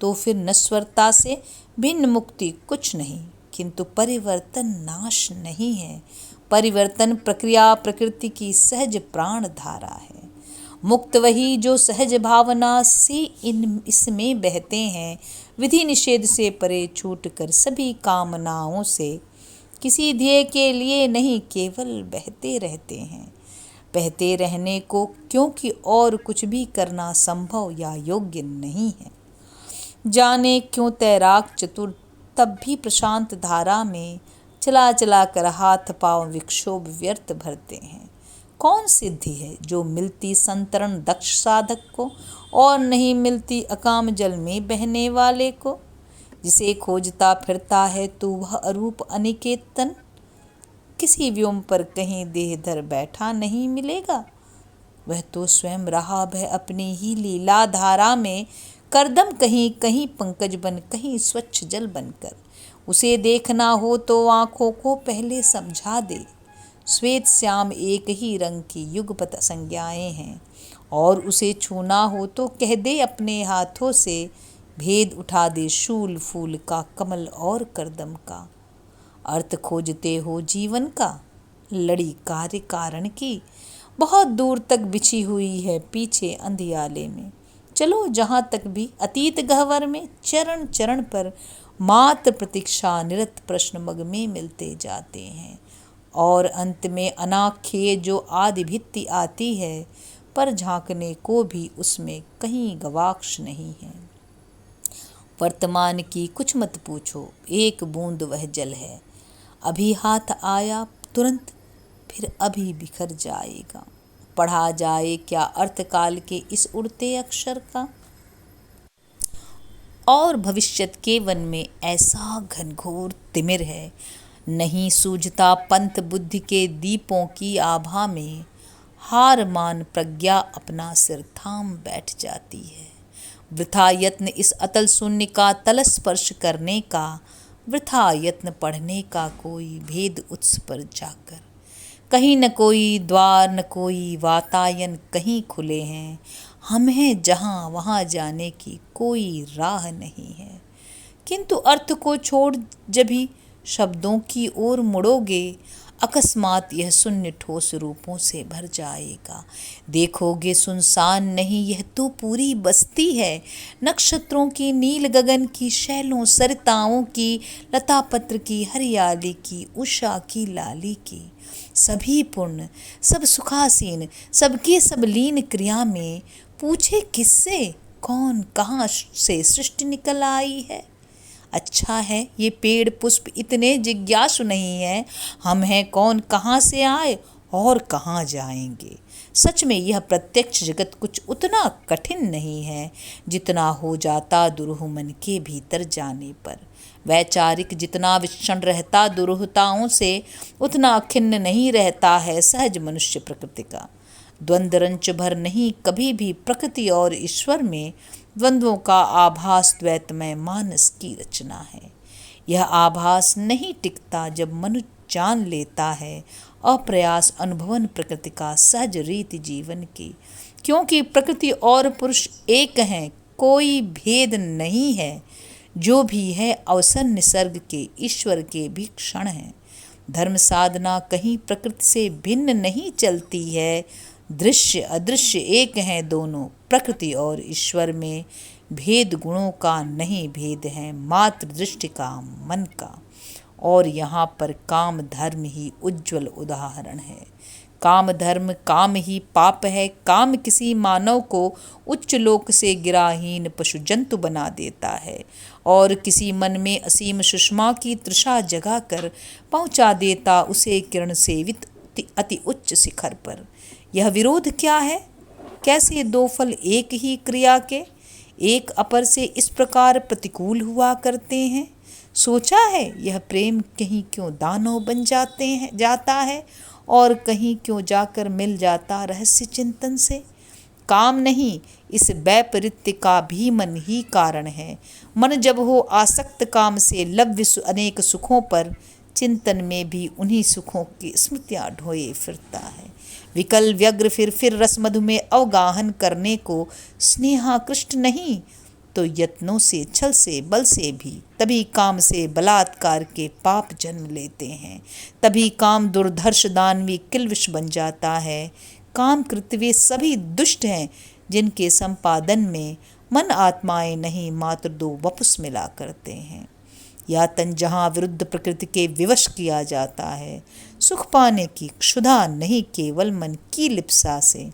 तो फिर नश्वरता से भिन्न मुक्ति कुछ नहीं, किंतु परिवर्तन नाश नहीं है। परिवर्तन प्रक्रिया प्रकृति की सहज प्राण धारा है। मुक्त वही जो सहज भावना से इसमें बहते हैं, विधि निषेध से परे छूट कर सभी कामनाओं से, किसी ध्येय के लिए नहीं केवल बहते रहते हैं। बहते रहने को क्योंकि और कुछ भी करना संभव या योग्य नहीं है। जाने क्यों तैराक चतुर तब भी प्रशांत धारा में चला चला कर हाथ पांव विक्षोभ व्यर्थ भरते हैं। कौन सिद्धि है जो मिलती संतरण दक्ष साधक को और नहीं मिलती अकाम जल में बहने वाले को। जिसे खोजता फिरता है तू वह अरूप अनिकेतन, किसी व्योम पर कहीं देह धर बैठा नहीं मिलेगा। वह तो स्वयं रहा है अपनी ही लीला धारा में, करदम कहीं कहीं पंकज बन कहीं स्वच्छ जल बनकर। उसे देखना हो तो आँखों को पहले समझा दे, श्वेत श्याम एक ही रंग की युगपत संज्ञाएं हैं। और उसे छूना हो तो कह दे अपने हाथों से, भेद उठा दे शूल फूल का कमल और करदम का। अर्थ खोजते हो जीवन का, लड़ी कार्य कारण की, बहुत दूर तक बिछी हुई है पीछे अंधियाले में। चलो जहाँ तक भी अतीत गह्वर में, चरण चरण पर मात्र प्रतीक्षा निरत प्रश्न मग में मिलते जाते हैं। और अंत में अनाख्ये जो आदि भित्ति आती है, पर झांकने को भी उसमें कहीं गवाक्ष नहीं है। वर्तमान की कुछ मत पूछो, एक बूंद वह जल है, अभी हाथ आया तुरंत फिर अभी बिखर जाएगा। पढ़ा जाए क्या अर्थ काल के इस उड़ते अक्षर का। और भविष्यत के वन में ऐसा घनघोर तिमिर है, नहीं सूझता पंथ बुद्धि के दीपों की आभा में। हार मान प्रज्ञा अपना सिर थाम बैठ जाती है। वृथा यत्न इस अतल शून्य का तल स्पर्श करने का, वृथा यत्न पढ़ने का कोई भेद उत्स पर जाकर। कहीं न कोई द्वार न कोई वातायन कहीं खुले हैं, हम हैं जहाँ वहाँ जाने की कोई राह नहीं है। किंतु अर्थ को छोड़ जब ही शब्दों की ओर मुड़ोगे, अकस्मात यह शून्य ठोस रूपों से भर जाएगा। देखोगे सुनसान नहीं यह तो पूरी बस्ती है, नक्षत्रों की नील गगन की, शैलों सरिताओं की, लता पत्र की, हरियाली की, उषा की लाली की। सभी पूर्ण, सब सुखासीन, सबकी सब लीन क्रिया में। पूछे किससे कौन कहाँ से सृष्टि निकल आई है। अच्छा है ये पेड़ पुष्प इतने जिज्ञासु नहीं है, हम हैं कौन, कहाँ से आए और कहाँ जाएंगे। सच में यह प्रत्यक्ष जगत कुछ उतना कठिन नहीं है जितना हो जाता दुरूह मन के भीतर जाने पर। वैचारिक जितना विषण रहता दुरूहताओं से, उतना खिन्न नहीं रहता है सहज मनुष्य प्रकृति का। द्वंद्व रंच भर नहीं कभी भी प्रकृति और ईश्वर में, द्वंद्वों का आभास द्वैतमय मानस की रचना है। यह आभास नहीं टिकता जब मनुष्य जान लेता है अप्रयास अनुभवन प्रकृति का सहज रीति जीवन की। क्योंकि प्रकृति और पुरुष एक हैं, कोई भेद नहीं है। जो भी है अवसर निसर्ग के, ईश्वर के भी क्षण हैं। धर्म साधना कहीं प्रकृति से भिन्न नहीं चलती है। दृश्य अदृश्य एक हैं दोनों, प्रकृति और ईश्वर में। भेद गुणों का नहीं भेद है मात्र दृष्टि का मन का। और यहाँ पर काम धर्म ही उज्जवल उदाहरण है। काम धर्म काम ही पाप है। काम किसी मानव को उच्च लोक से गिराहीन पशु जंतु बना देता है और किसी मन में असीम सुषमा की तृषा जगा कर पहुंचा देता उसे किरण सेवित अति उच्च शिखर पर। यह विरोध क्या है? कैसे दो फल एक ही क्रिया के एक अपर से इस प्रकार प्रतिकूल हुआ करते हैं? सोचा है यह प्रेम कहीं क्यों दानव बन जाता है और कहीं क्यों जाकर मिल जाता रहस्य चिंतन से? काम नहीं, इस वैपरीत्य का भी मन ही कारण है। मन जब हो आसक्त काम से लव्य अनेक सुखों पर, चिंतन में भी उन्हीं सुखों की स्मृतियाँ ढोए फिरता है। विकल व्यग्र फिर रस मधु में अवगाहन करने को स्नेहाकृष्ट नहीं तो यत्नों से छल से बल से भी, तभी काम से बलात्कार के पाप जन्म लेते हैं। तभी काम दुर्धर्ष दानवी किल्विष बन जाता है। काम कृत्य वे सभी दुष्ट हैं जिनके संपादन में मन आत्माएं नहीं मात्र दो वपुस मिला करते हैं। यातन जहाँ विरुद्ध प्रकृति के विवश किया जाता है, सुख पाने की क्षुधा नहीं केवल मन की लिप्सा से।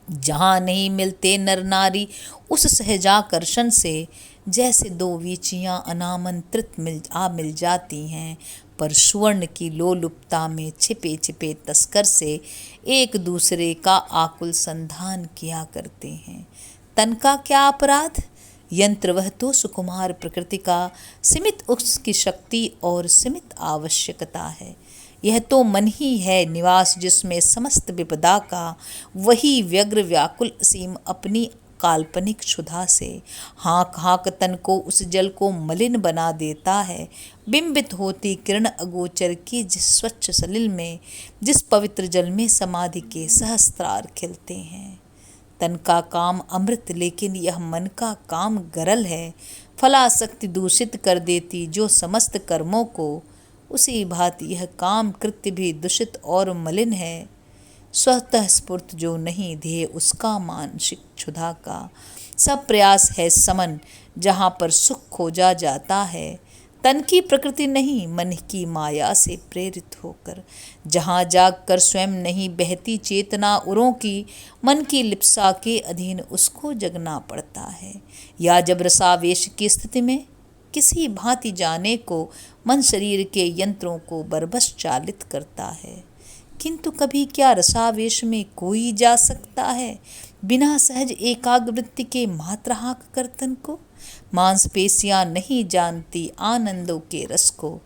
जहाँ नहीं मिलते नर नारी उस सहजाकर्षण से, जैसे दो वीचियाँ अनामंत्रित मिल जाती हैं, पर सुवर्ण की लोलुपता में छिपे छिपे तस्कर से एक दूसरे का आकुल संधान किया करते हैं। तन का क्या अपराध? यंत्र वह तो सुकुमार प्रकृति का सीमित उसकी शक्ति और सीमित आवश्यकता है। यह तो मन ही है निवास जिसमें समस्त विपदा का, वही व्यग्र व्याकुल असीम अपनी काल्पनिक क्षुधा से हाँक हाँक तन को उस जल को मलिन बना देता है। बिंबित होती किरण अगोचर की जिस स्वच्छ सलिल में, जिस पवित्र जल में समाधि के सहस्त्रार खिलते हैं। तन का काम अमृत, लेकिन यह मन का काम गरल है। फलासक्ति दूषित कर देती जो समस्त कर्मों को, उसी भांति यह काम कृत्य भी दूषित और मलिन है। स्वतः स्फूर्त जो नहीं ध्येय उसका मानसिक क्षुधा का, सब प्रयास है समन जहाँ पर सुख खोजा जाता है। तन की प्रकृति नहीं मन की माया से प्रेरित होकर, जहाँ जाग कर स्वयं नहीं बहती चेतना उरों की, मन की लिप्सा के अधीन उसको जगना पड़ता है। या जब रसावेश की स्थिति में किसी भांति जाने को मन शरीर के यंत्रों को बरबस चालित करता है, किंतु कभी क्या रसावेश में कोई जा सकता है बिना सहज एकाग्रवृत्ति के मात्राहाक कर्तन को? मांसपेशियां नहीं जानती आनंदों के रस को,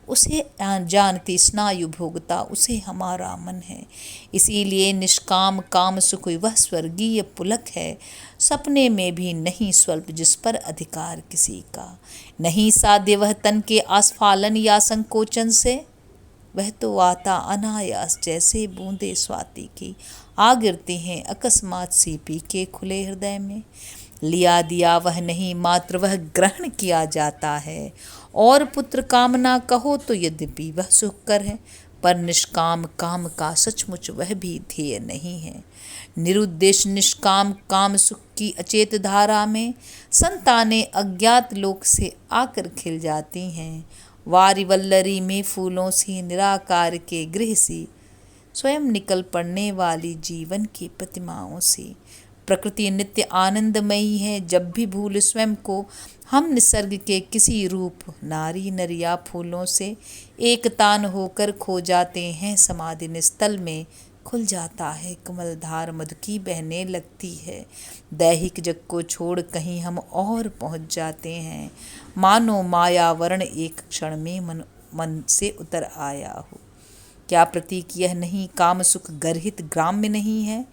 उसे जानती स्नायु भोगता उसे हमारा मन है। इसीलिए निष्काम काम सुख वह स्वर्गीय पुलक है, सपने में भी नहीं स्वल्प जिस पर अधिकार किसी का। नहीं साध्य वह तन के आस्फालन या संकोचन से, वह तो आता अनायास जैसे बूंदे स्वाति की आ गिरती हैं अकस्मात सीपी के खुले हृदय में। लिया दिया वह नहीं मात्र वह ग्रहण किया जाता है। और पुत्र कामना कहो तो यद्यपि वह सुखकर है, पर निष्काम काम का सचमुच वह भी ध्येय नहीं है। निरुद्देश निष्काम काम सुख की अचेत धारा में संतानें अज्ञात लोक से आकर खिल जाती हैं। वारी वल्लरी में फूलों सी निराकार के गृह सी, स्वयं निकल पड़ने वाली जीवन की प्रतिमाओं सी। प्रकृति नित्य आनंदमयी है, जब भी भूल स्वयं को हम निसर्ग के किसी रूप नारी नर या फूलों से एक तान होकर खो जाते हैं। समाधि निस्तल में खुल जाता है कमलधार, मधु की बहने लगती है। दैहिक जग को छोड़ कहीं हम और पहुंच जाते हैं, मानो मायावरण एक क्षण में मन से उतर आया हो। क्या प्रतीक यह नहीं काम सुख गर्हित ग्राम्य नहीं है?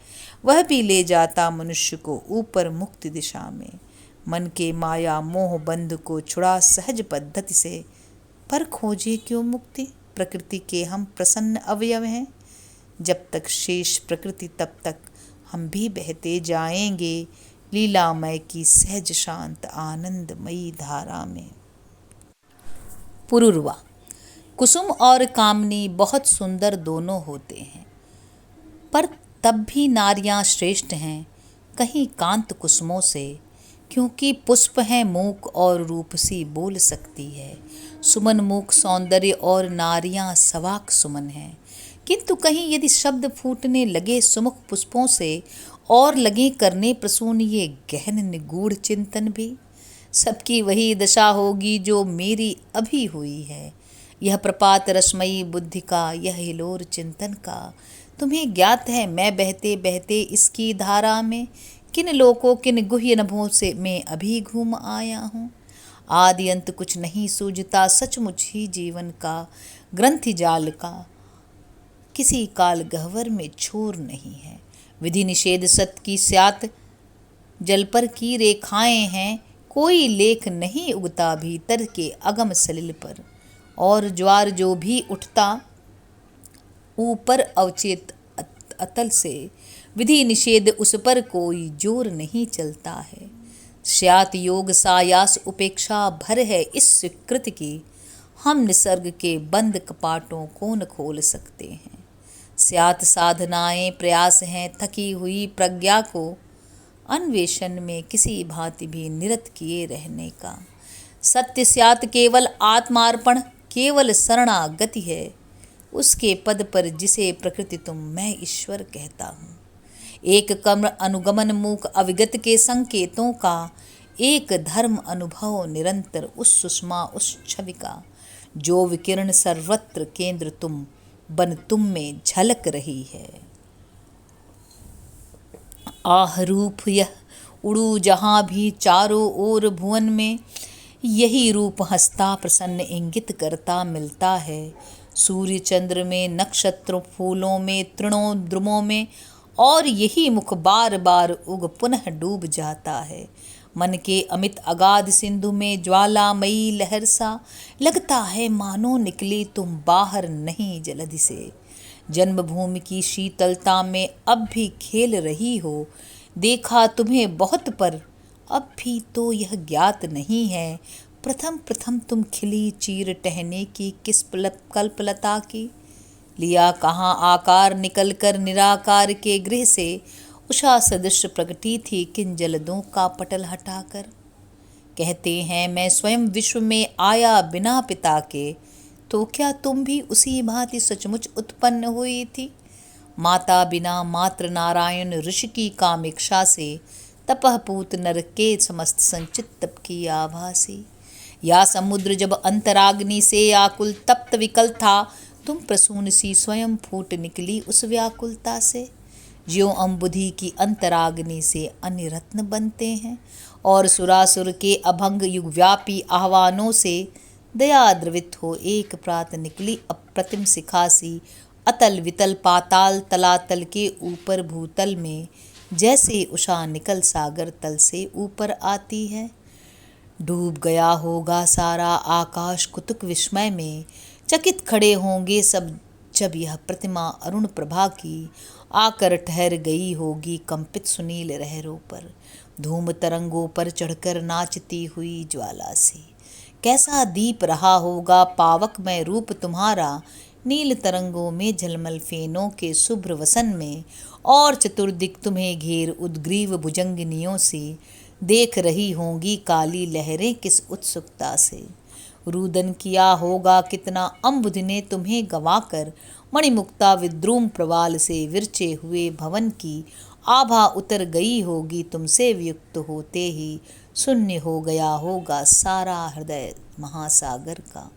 वह भी ले जाता मनुष्य को ऊपर मुक्ति दिशा में। मन के माया मोह बंध को छुड़ा सहज पद्धति से, पर खोजे क्यों मुक्ति? प्रकृति के हम प्रसन्न अवयव हैं। जब तक शेष प्रकृति तब तक हम भी बहते जाएंगे लीलामय की सहज शांत आनंदमयी धारा में। पुरुरवा। कुसुम और कामनी बहुत सुंदर दोनों होते हैं, पर तब भी नारियां श्रेष्ठ हैं कहीं कांत कुसुमों से, क्योंकि पुष्प है मूक और रूप सी बोल सकती है, सुमन मूक सौंदर्य और नारियां सवाक सुमन है। किंतु कहीं यदि शब्द फूटने लगे सुमुख पुष्पों से और लगे करने प्रसून ये गहन निगूढ़ चिंतन भी, सबकी वही दशा होगी जो मेरी अभी हुई है। यह प्रपात रश्मयी बुद्धि का, यह हिलोर चिंतन का। तुम्हें ज्ञात है मैं बहते बहते इसकी धारा में किन लोकों किन गुह्य नभों से मैं अभी घूम आया हूँ। आदि अंत कुछ नहीं सूझता सचमुच ही जीवन का, ग्रंथि जाल का किसी काल गह्वर में छोर नहीं है। विधि निषेध सत की स्यात जल पर की रेखाएं हैं, कोई लेख नहीं उगता भीतर के अगम सलिल पर। और ज्वार जो भी उठता ऊपर अवचेत अतल से, विधि निषेध उस पर कोई जोर नहीं चलता है। स्यात योग सायास उपेक्षा भर है इस स्वीकृति की, हम निसर्ग के बंद कपाटों को न खोल सकते हैं। स्यात साधनाएं प्रयास हैं थकी हुई प्रज्ञा को अन्वेषण में किसी भांति भी निरत किए रहने का। सत्य स्यात केवल आत्मार्पण, केवल शरणागति है उसके पद पर जिसे प्रकृति तुम मैं ईश्वर कहता हूँ। एक कम्र अनुगमन मूक अविगत के संकेतों का, एक धर्म अनुभव निरंतर उस सुषमा उस छवि का, जो विकिरण सर्वत्र केंद्र तुम बन तुम में झलक रही है। आह रूप यह उड़ू जहाँ भी चारों ओर भुवन में, यही रूप हंसता प्रसन्न इंगित करता मिलता है। सूर्य चंद्र में, नक्षत्र फूलों में, तृणों द्रुमों में, और यही मुख बार बार उग पुनः डूब जाता है। मन के अमित अगाध सिंधु में ज्वालामयी लहर सा लगता है मानो निकली तुम बाहर नहीं जलधि से। जन्मभूमि की शीतलता में अब भी खेल रही हो, देखा तुम्हें बहुत पर अब भी तो यह ज्ञात नहीं है। प्रथम प्रथम तुम खिली चीर टहने की किस कल्पलता की, लिया कहाँ आकार निकल कर निराकार के गृह से, उषा सदृश प्रकटी थी किन जलदों का पटल हटाकर। कहते हैं मैं स्वयं विश्व में आया बिना पिता के, तो क्या तुम भी उसी भांति सचमुच उत्पन्न हुई थी। माता बिना मात्र नारायण ऋषि की कामेक्षा से, तपह पूत नर के समस्त संचित तप की आभासी। या समुद्र जब अंतराग्नि से आकुल तप्त विकल था, तुम प्रसून सी स्वयं फूट निकली उस व्याकुलता से। ज्यों अम्बुधि की अंतराग्नि से अन्य रत्न बनते हैं, और सुरासुर के अभंग युगव्यापी आह्वानों से दया द्रवित हो एक प्रात निकली अप्रतिम शिखासी। अतल वितल पाताल तलातल के ऊपर भूतल में, जैसे उषा निकल सागर तल से ऊपर आती है। डूब गया होगा सारा आकाश कुतुक विस्मय में, चकित खड़े होंगे सब जब यह प्रतिमा अरुण प्रभा की आकर ठहर गई होगी कंपित सुनील लहरों पर। धूम तरंगों पर चढ़कर नाचती हुई ज्वाला सी, कैसा दीप रहा होगा पावक में रूप तुम्हारा। नील तरंगों में झलमल फेनों के शुभ्र वसन में, और चतुर्दिक तुम्हें घेर उद्ग्रीव भुजंगिनियों से देख रही होंगी काली लहरें किस उत्सुकता से। रुदन किया होगा कितना अम्बुधि ने तुम्हें गंवाकर, मणिमुक्ता विद्रुम प्रवाल से विरचे हुए भवन की आभा उतर गई होगी तुमसे वियुक्त होते ही। शून्य हो गया होगा सारा हृदय महासागर का,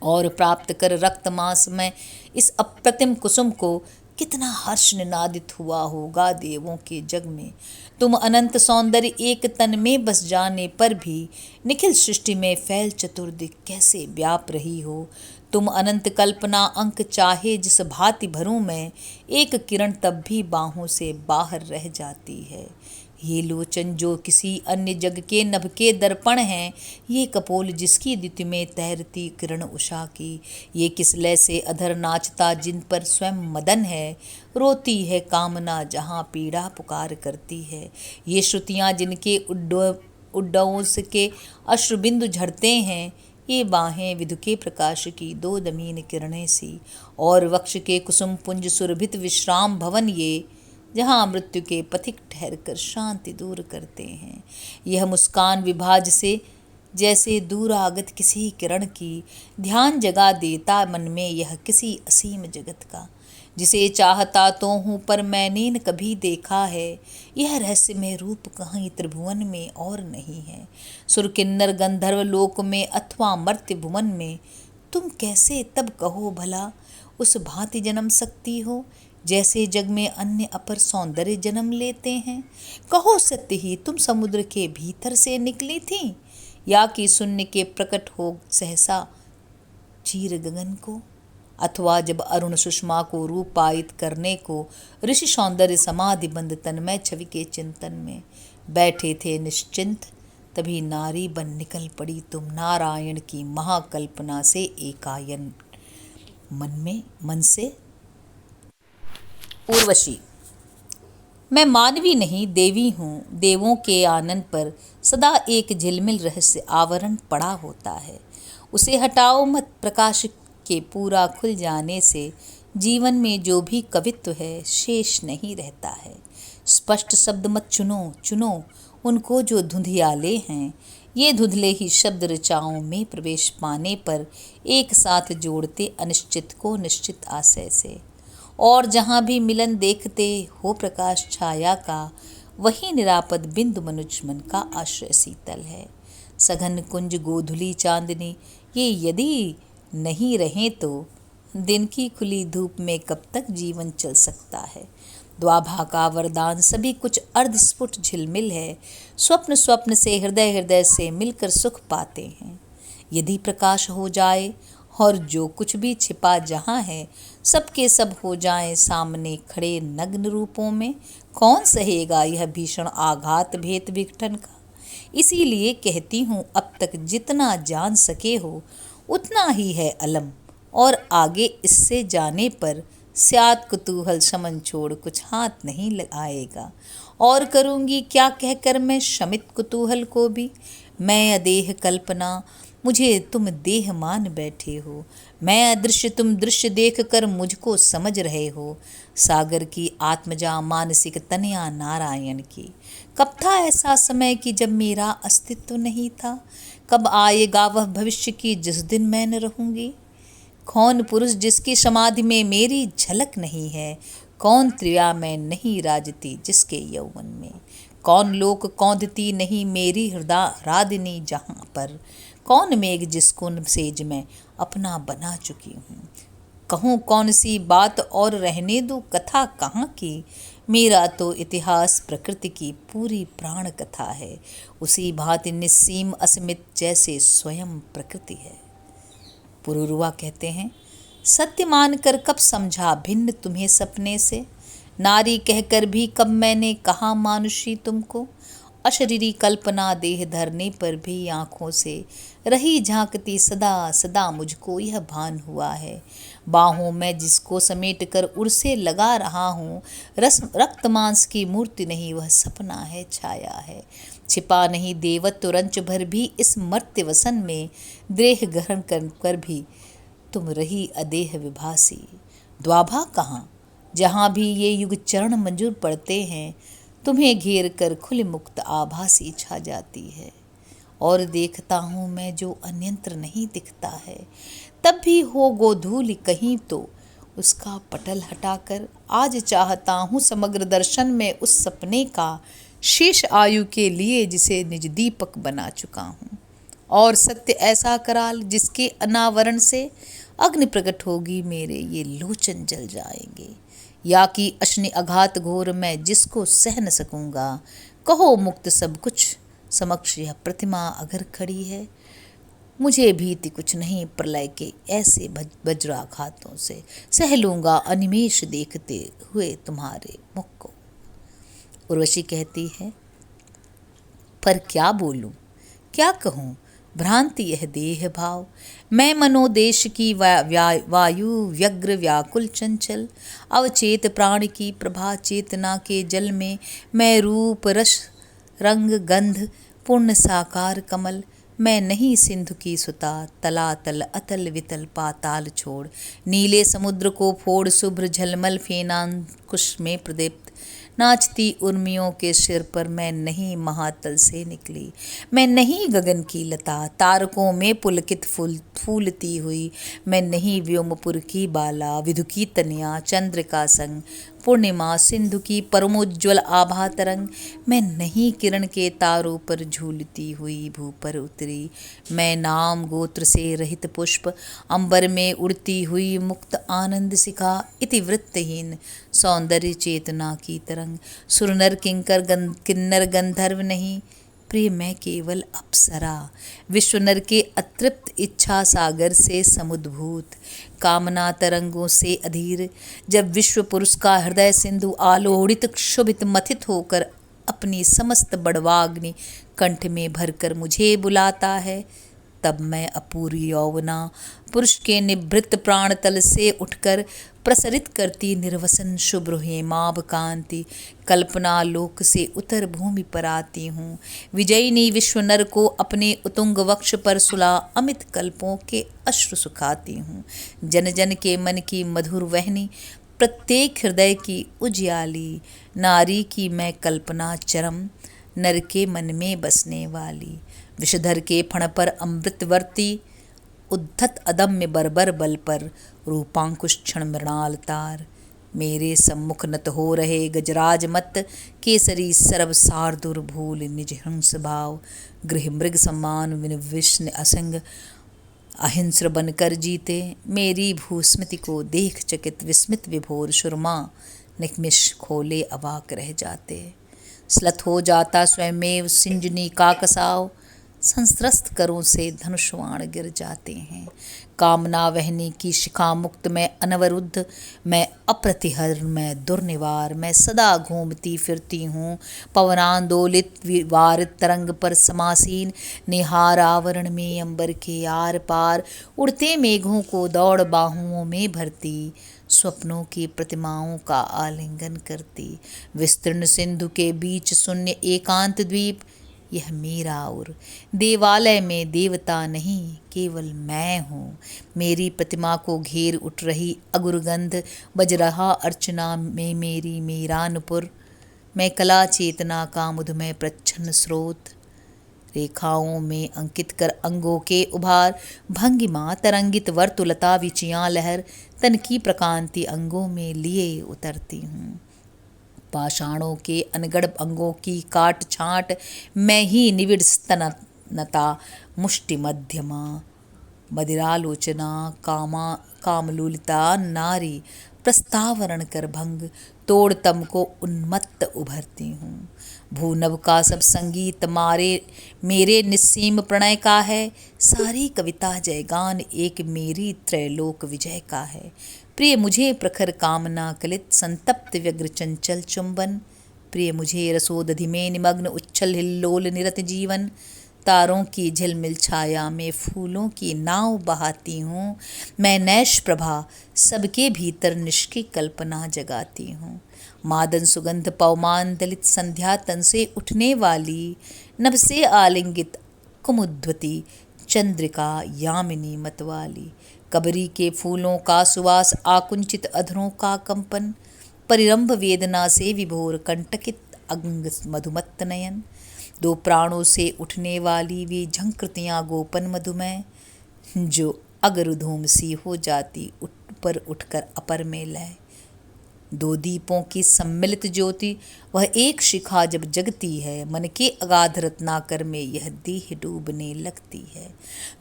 और प्राप्त कर रक्त मांस में इस अप्रतिम कुसुम को कितना हर्ष निनादित हुआ होगा देवों के जग में। तुम अनंत सौंदर्य एक तन में बस जाने पर भी निखिल सृष्टि में फैल चतुर्दिक कैसे व्याप रही हो। तुम अनंत कल्पना अंक चाहे जिस भांति भरूं मैं, एक किरण तब भी बाहों से बाहर रह जाती है। ये लोचन जो किसी अन्य जग के नभ के दर्पण हैं, ये कपोल जिसकी द्युति में तैरती किरण उषा की, ये किस लय से अधर नाचता जिन पर स्वयं मदन है। रोती है कामना जहाँ पीड़ा पुकार करती है, ये श्रुतियाँ जिनके उड्डों के अश्रुबिंदु झड़ते हैं। ये बाहें विधु के प्रकाश की दो दमीन किरणें सी, और वक्ष के कुसुम पुंज सुरभित विश्राम भवन ये जहाँ मृत्यु के पथिक ठहर कर शांति दूर करते हैं। यह मुस्कान विभाज से जैसे दूर आगत किसी किरण की ध्यान जगा देता मन में यह किसी असीम जगत का, जिसे चाहता तो हूँ पर मैंने न कभी देखा है। यह रहस्यमय रूप कहीं त्रिभुवन में और नहीं है, सुर किन्नर गंधर्व लोक में अथवा मर्त्य भुवन में। तुम कैसे तब कहो भला उस भांति जन्म सकती हो, जैसे जग में अन्य अपर सौंदर्य जन्म लेते हैं। कहो सत्य ही तुम समुद्र के भीतर से निकली थी, या कि शून्य के प्रकट हो सहसा चीर गगन को। अथवा जब अरुण सुषमा को रूपायित करने को ऋषि सौंदर्य समाधि बंद तन्मय छवि के चिंतन में बैठे थे निश्चिंत, तभी नारी बन निकल पड़ी तुम नारायण की महाकल्पना से एकायन मन से। उर्वशी, मैं मानवी नहीं देवी हूँ। देवों के आनंद पर सदा एक झिलमिल रहस्य आवरण पड़ा होता है, उसे हटाओ मत। प्रकाश के पूरा खुल जाने से जीवन में जो भी कवित्व है शेष नहीं रहता है। स्पष्ट शब्द मत चुनो उनको जो धुंधियाले हैं। ये धुंधले ही शब्द ऋचाओं में प्रवेश पाने पर एक साथ जोड़ते अनिश्चित को निश्चित आशय से। और जहाँ भी मिलन देखते हो प्रकाश छाया का, वही निरापद बिंदु मनुज मन का आश्रय शीतल है। सघन कुंज गोधुली चांदनी ये यदि नहीं रहे तो दिन की खुली धूप में कब तक जीवन चल सकता है। द्वाभा का वरदान सभी कुछ अर्धस्फुट झिलमिल है। स्वप्न से हृदय से मिलकर सुख पाते हैं। यदि प्रकाश हो जाए और जो कुछ भी छिपा जहाँ है सबके सब हो जाएं सामने खड़े नग्न रूपों में, कौन सहेगा यह भीषण आघात भेद विघटन का। इसीलिए कहती हूँ अब तक जितना जान सके हो उतना ही है अलम, और आगे इससे जाने पर स्यात कुतूहल शमन छोड़ कुछ हाथ नहीं लगाएगा। और करूँगी क्या कहकर मैं शमित कुतूहल को भी। मैं अदेह कल्पना मुझे तुम देह मान बैठे हो, मैं अदृश्य तुम दृश्य देख कर मुझको समझ रहे हो। सागर की आत्मजा मानसिक तनया नारायण की। कब था ऐसा समय कि जब मेरा अस्तित्व नहीं था, कब आएगा वह भविष्य की जिस दिन मैं न रहूँगी। कौन पुरुष जिसकी समाधि में मेरी झलक नहीं है, कौन त्रिया में नहीं राजती जिसके यौवन में, कौन लोक कौंधती नहीं मेरी हृदय रादिनी जहाँ पर, कौन मेघ जिसको सेज में अपना बना चुकी हूँ। कहूँ कौन सी बात और रहने दो कथा कहाँ की, मेरा तो इतिहास प्रकृति की पूरी प्राण कथा है। उसी भांति निस्सीम असीमित जैसे स्वयं प्रकृति है। पुरुरुआ कहते हैं, सत्य मानकर कब समझा भिन्न तुम्हें सपने से, नारी कहकर भी कब मैंने कहा मानुषी तुमको। अशरीरी कल्पना देह धरने पर भी आँखों से रही झांकती सदा सदा मुझको यह भान हुआ है। बाहों में जिसको समेट कर उर्से लगा रहा हूँ, रक्त मांस की मूर्ति नहीं वह सपना है छाया है। छिपा नहीं देवत्व रंच भर भी इस मर्त्य वसन में, देह ग्रहण कर भी तुम रही अदेह विभासी। द्वाभा कहाँ जहाँ भी ये युग चरण मंजूर पड़ते हैं, तुम्हें घेर कर खुले मुक्त आभासी छा जाती है। और देखता हूँ मैं जो अन्यंत्र नहीं दिखता है, तब भी हो गोधूलि कहीं तो उसका पटल हटाकर आज चाहता हूँ समग्र दर्शन में उस सपने का शेष आयु के लिए जिसे निज दीपक बना चुका हूँ। और सत्य ऐसा कराल जिसके अनावरण से अग्नि प्रकट होगी मेरे ये लोचन जल जाएंगे, या कि अश्नि अघात घोर मैं जिसको सह न सकूँगा। कहो मुक्त सब कुछ समक्ष यह प्रतिमा अगर खड़ी है, मुझे भीति कुछ नहीं प्रलय के ऐसे वज्राघातों से, सह लूँगा अनिमेष देखते हुए तुम्हारे मुख को। उर्वशी कहती है, पर क्या बोलूं क्या कहूं, भ्रांति यह देह भाव, मैं मनोदेश की वायु व्यग्र व्याकुल चंचल, अवचेत प्राण की प्रभा चेतना के जल में, मैं रूप रस रंग गंध पूर्ण साकार कमल, मैं नहीं सिंधु की सुता तलातल अतल वितल पाताल छोड़, नीले समुद्र को फोड़ शुभ्र झलमल फेनांकुश में प्रदीप्त, नाचती उर्मियों के सिर पर मैं नहीं महातल से निकली, मैं नहीं गगन की लता तारकों में पुलकित फूलती हुई, मैं नहीं व्योमपुर की बाला विधु की तनिया चंद्र का संग पूर्णिमा सिंधु की परमोज्ज्वल आभा तरंग, मैं नहीं किरण के तारों पर झूलती हुई भू पर उतरी, मैं नाम गोत्र से रहित पुष्प अंबर में उड़ती हुई मुक्त आनंद शिखा इतिवृत्तहीन सौंदर्य चेतना की तरंग, सुरनर किन्नर गंधर्व नहीं, प्रिय मैं केवल अप्सरा विश्वनर के अतृप्त इच्छा सागर से समुद्भूत कामना तरंगों से अधीर, जब विश्व पुरुष का हृदय सिंधु आलोड़ित क्षुभित मथित होकर अपनी समस्त बड़वाग्नि कंठ में भरकर मुझे बुलाता है, तब मैं अपूरी यौवना पुरुष के निभृत प्राण तल से उठकर प्रसरित करती निर्वसन शुभ्र हेमाभ कांति कल्पना लोक से उतर भूमि पर आती हूँ, विजयिनी विश्वनर को अपने उतुंग वक्ष पर सुला अमित कल्पों के अश्रु सुखाती हूँ, जन जन के मन की मधुर वहनी प्रत्येक हृदय की उजियाली नारी की मैं कल्पना चरम नर के मन में बसने वाली, विषधर के फण पर अमृतवर्ती उद्धत अदम्य बर्बर बल पर रूपांकुश क्षण मृणाल तार, मेरे सम्मुख नत हो रहे गजराज मत केसरी सरव सार्दुर भूल निज हंस भाव, गृह मृग सम्मान विष्ण असंग अहिंस्र बनकर जीते, मेरी भूस्मृति को देख चकित विस्मित विभोर सुरमा निकमिष खोले अवाक रह जाते, स्लत हो जाता स्वयमेव सिंजनी का कसाव संस्त्रस्त करों से धनुष्वाण गिर जाते हैं, कामना वहनी की शिखा मुक्त मैं अनवरुद्ध मैं अप्रतिहर मैं दुर्निवार मैं सदा घूमती फिरती हूँ, पवनांदोलित वारित तरंग पर समासीन निहार आवरण में अंबर के आर पार उड़ते मेघों को दौड़ बाहुओं में भरती, स्वप्नों की प्रतिमाओं का आलिंगन करती, विस्तीर्ण सिंधु के बीच शून्य एकांत द्वीप यह मेरा और देवालय में देवता नहीं केवल मैं हूँ, मेरी प्रतिमा को घेर उठ रही अगुरगंध बज रहा अर्चना में मेरी मीरानुपुर, मैं कला चेतना का मुधमय प्रच्छन्न स्रोत, रेखाओं में अंकित कर अंगों के उभार भंगिमा तरंगित वर्तुलता विचियां लहर तन की प्रकांति अंगों में लिए उतरती हूँ, पाषाणों के अनगढ़ अंगों की काट छांट मैं ही निविड़ स्तनता मुष्टि मध्यमा मदिरालोचना कामलुलिता नारी प्रस्तावरण कर भंग तोड़ तम को उन्मत्त उभरती हूँ, भूनभ का सब संगीत मेरे निस्सीम प्रणय का है, सारी कविता जयगान एक मेरी त्रैलोक विजय का है, प्रिय मुझे प्रखर कामना कलित संतप्त व्यग्र चंचल चुंबन, प्रिय मुझे रसोदधि में निमग्न उच्छल हिल्लोल निरत जीवन, तारों की झिलमिल छाया में फूलों की नाव बहाती हूँ, मैं नैश प्रभा सबके भीतर निष्की कल्पना जगाती हूँ, मादन सुगंध पवमान दलित संध्या तन से उठने वाली नभ से आलिंगित कुमुद्वती चंद्रिका यामिनी मतवाली, कबरी के फूलों का सुवास आकुंचित अधरों का कंपन, परिरंभ वेदना से विभोर कंटकित अंग मधुमत्त नयन, दो प्राणों से उठने वाली वे झंकृतियाँ गोपन मधुमय, जो अगर धूम सी हो जाती पर उठकर अपर में लय, दो दीपों की सम्मिलित ज्योति वह एक शिखा जब जगती है, मन के अगाध रत्नाकर में यह देह डूबने लगती है,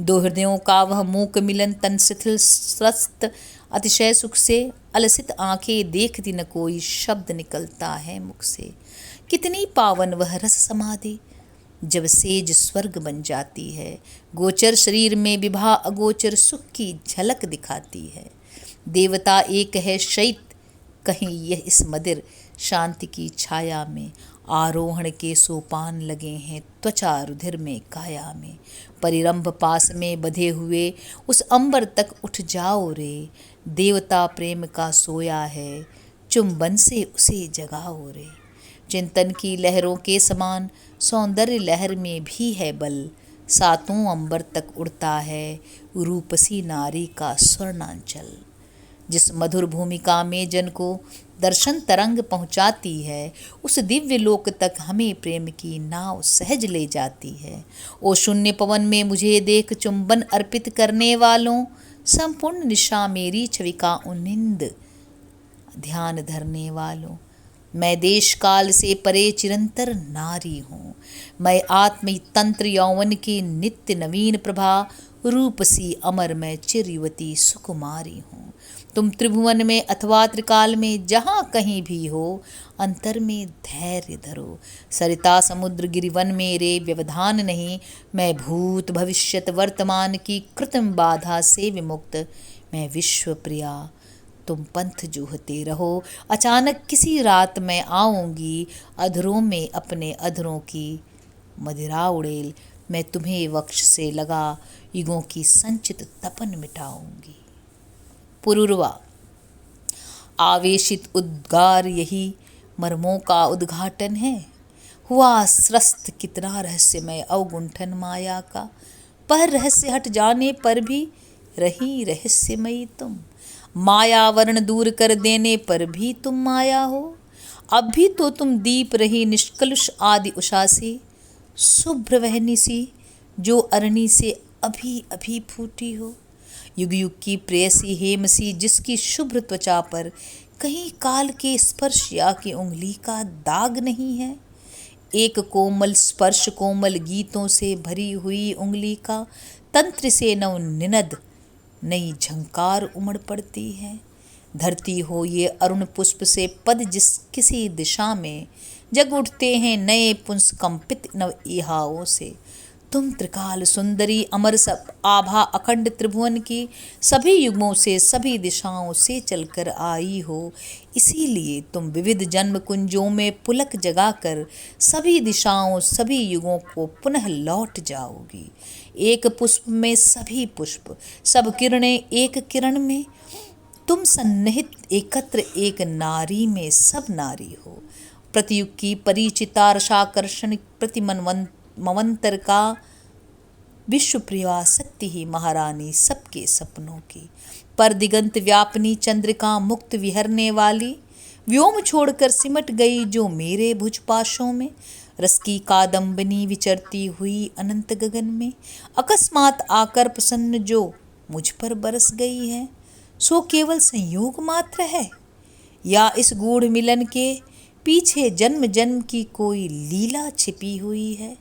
दो हृदयों का वह मूक मिलन तन शिथिल स्वस्थ अतिशय सुख से अलसित आंखें देखती न कोई शब्द निकलता है मुख से, कितनी पावन वह रस समाधि जब सेज स्वर्ग बन जाती है, गोचर शरीर में विभा अगोचर सुख की झलक दिखाती है, देवता एक है शैत कहीं यह इस मदिर शांति की छाया में, आरोहण के सोपान लगे हैं त्वचा रुधिर में काया में, परिरंभ पास में बधे हुए उस अंबर तक उठ जाओ रे, देवता प्रेम का सोया है चुंबन से उसे जगाओ रे, चिंतन की लहरों के समान सौंदर्य लहर में भी है बल, सातों अंबर तक उड़ता है रूपसी नारी का स्वर्णांचल, जिस मधुर भूमिका में जन को दर्शन तरंग पहुँचाती है, उस दिव्य लोक तक हमें प्रेम की नाव सहज ले जाती है। ओ शून्य पवन में मुझे देख चुंबन अर्पित करने वालों, संपूर्ण निशा मेरी छवि का उन्निंद ध्यान धरने वालों। मैं देश काल से परे चिरंतर नारी हूँ, मैं आत्म तंत्र यौवन की नित्य नवीन प्रभा, रूप सी अमर मैं चिर युवती सुकुमारी हूँ। तुम त्रिभुवन में अथवा त्रिकाल में जहाँ कहीं भी हो, अंतर में धैर्य धरो। सरिता समुद्र गिरिवन मेरे व्यवधान नहीं, मैं भूत भविष्यत वर्तमान की कृत्रिम बाधा से विमुक्त। मैं विश्व प्रिया, तुम पंथ जूहते रहो। अचानक किसी रात मैं आऊँगी, अधरों में अपने अधरों की मदिरा उड़ेल। मैं तुम्हें वक्ष से लगा युगों की संचित तपन मिटाऊंगी। पुरुरवा। आवेशित उद्गार यही मर्मों का उद्घाटन है। हुआ स्रस्त कितना रहस्यमय अवगुंठन माया का, पर रहस्य हट जाने पर भी रही रहस्यमयी तुम। माया वर्ण दूर कर देने पर भी तुम माया हो। अब भी तो तुम दीप रही निष्कलुष आदि उषा सी, शुभ्र वहनी सी जो अरणी से अभी अभी फूटी हो। युग युग की प्रेयसी हेमसी जिसकी शुभ्र त्वचा पर कहीं काल के स्पर्श या की उंगली का दाग नहीं है। एक कोमल स्पर्श कोमल गीतों से भरी हुई उंगली का तंत्र से नव निनद नई झंकार उमड़ पड़ती है। धरती हो ये अरुण पुष्प से पद जिस किसी दिशा में जग उठते हैं नए पुंस कंपित नव इहाओं से। तुम त्रिकाल सुंदरी अमर सब आभा अखंड त्रिभुवन की सभी युगों से सभी दिशाओं से चलकर आई हो। इसीलिए तुम विविध जन्म कुंजों में पुलक जगाकर सभी दिशाओं सभी युगों को पुनः लौट जाओगी। एक पुष्प में सभी पुष्प, सब किरणें एक किरण में, तुम सन्निहित एकत्र एक नारी में सब नारी हो। प्रतियुग की परिचिता रसाकर्षण प्रति मवंतर का विश्व प्रिया शक्ति ही महारानी सबके सपनों की। पर दिगंत व्यापनी चंद्रिका मुक्त विहरने वाली, व्योम छोड़कर सिमट गई जो मेरे भुजपाशों में। रस की कादम्बनी विचरती हुई अनंत गगन में, अकस्मात आकर प्रसन्न जो मुझ पर बरस गई है। सो केवल संयोग मात्र है या इस गूढ़ मिलन के पीछे जन्म जन्म की कोई लीला छिपी हुई है।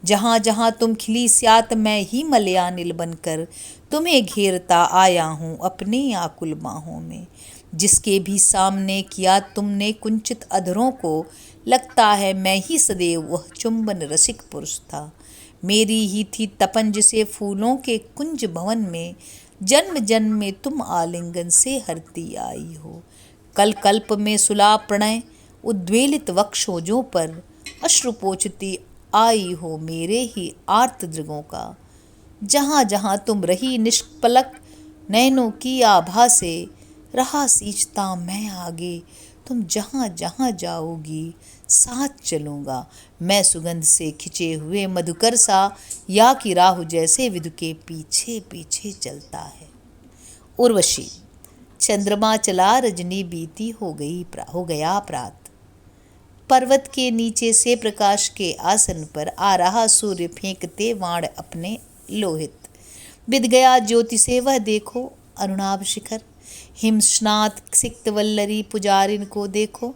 जहाँ जहाँ तुम खिली स्यात मैं ही मलयानिल बनकर तुम्हें घेरता आया हूँ अपनी आकुल बाहों में। जिसके भी सामने किया तुमने कुंचित अधरों को, लगता है मैं ही सदैव वह चुंबन रसिक पुरुष था। मेरी ही थी तपंज से फूलों के कुंज भवन में, जन्म जन्म में तुम आलिंगन से हरती आई हो। कल कल्प में सुला प्रणय उद्वेलित वक्षोजों पर अश्रु पोंछती आई हो मेरे ही आर्त दृगों का। जहाँ जहाँ तुम रही निष्पलक नैनों की आभा से, रहा सींचता मैं आगे। तुम जहाँ जहाँ जाओगी साथ चलूँगा मैं, सुगंध से खिंचे हुए मधुकर सा या कि राहु जैसे विदु के पीछे पीछे चलता है। उर्वशी। चंद्रमा चला रजनी बीती हो गया प्रात। पर्वत के नीचे से प्रकाश के आसन पर आ रहा सूर्य फेंकते वाण अपने लोहित। बिद गया ज्योति से वह देखो अरुणाभ शिखर। हिमस्नात सिक्त वल्लरी पुजारिन को देखो,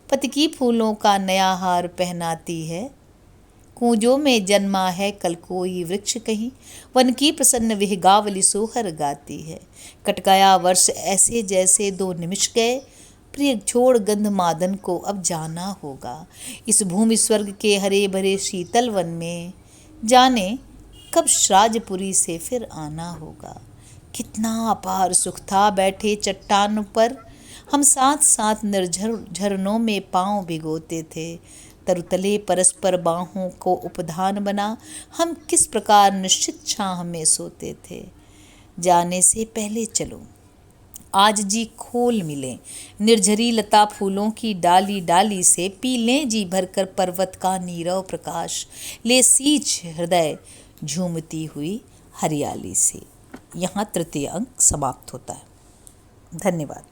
पति की फूलों का नया हार पहनाती है। कूंजों में जन्मा है कल कोई वृक्ष कहीं, वन की प्रसन्न विहगावली सोहर गाती है। कट गया वर्ष ऐसे जैसे 2 निमिष गए, प्रिय छोड़ गंध मादन को अब जाना होगा। इस भूमि स्वर्ग के हरे भरे शीतल वन में, जाने कब श्राजपुरी से फिर आना होगा। कितना अपार सुख था बैठे चट्टानों पर, हम साथ साथ निर्झर झरनों में पांव भिगोते थे। तरुतले परस्पर बाहों को उपधान बना, हम किस प्रकार निश्चित छाह में सोते थे। जाने से पहले चलो आज जी खोल मिलें, निर्झरी लता फूलों की डाली डाली से पी लें जी भरकर पर्वत का नीरव प्रकाश, ले सींच हृदय झूमती हुई हरियाली से। यहाँ तृतीय अंक समाप्त होता है। धन्यवाद।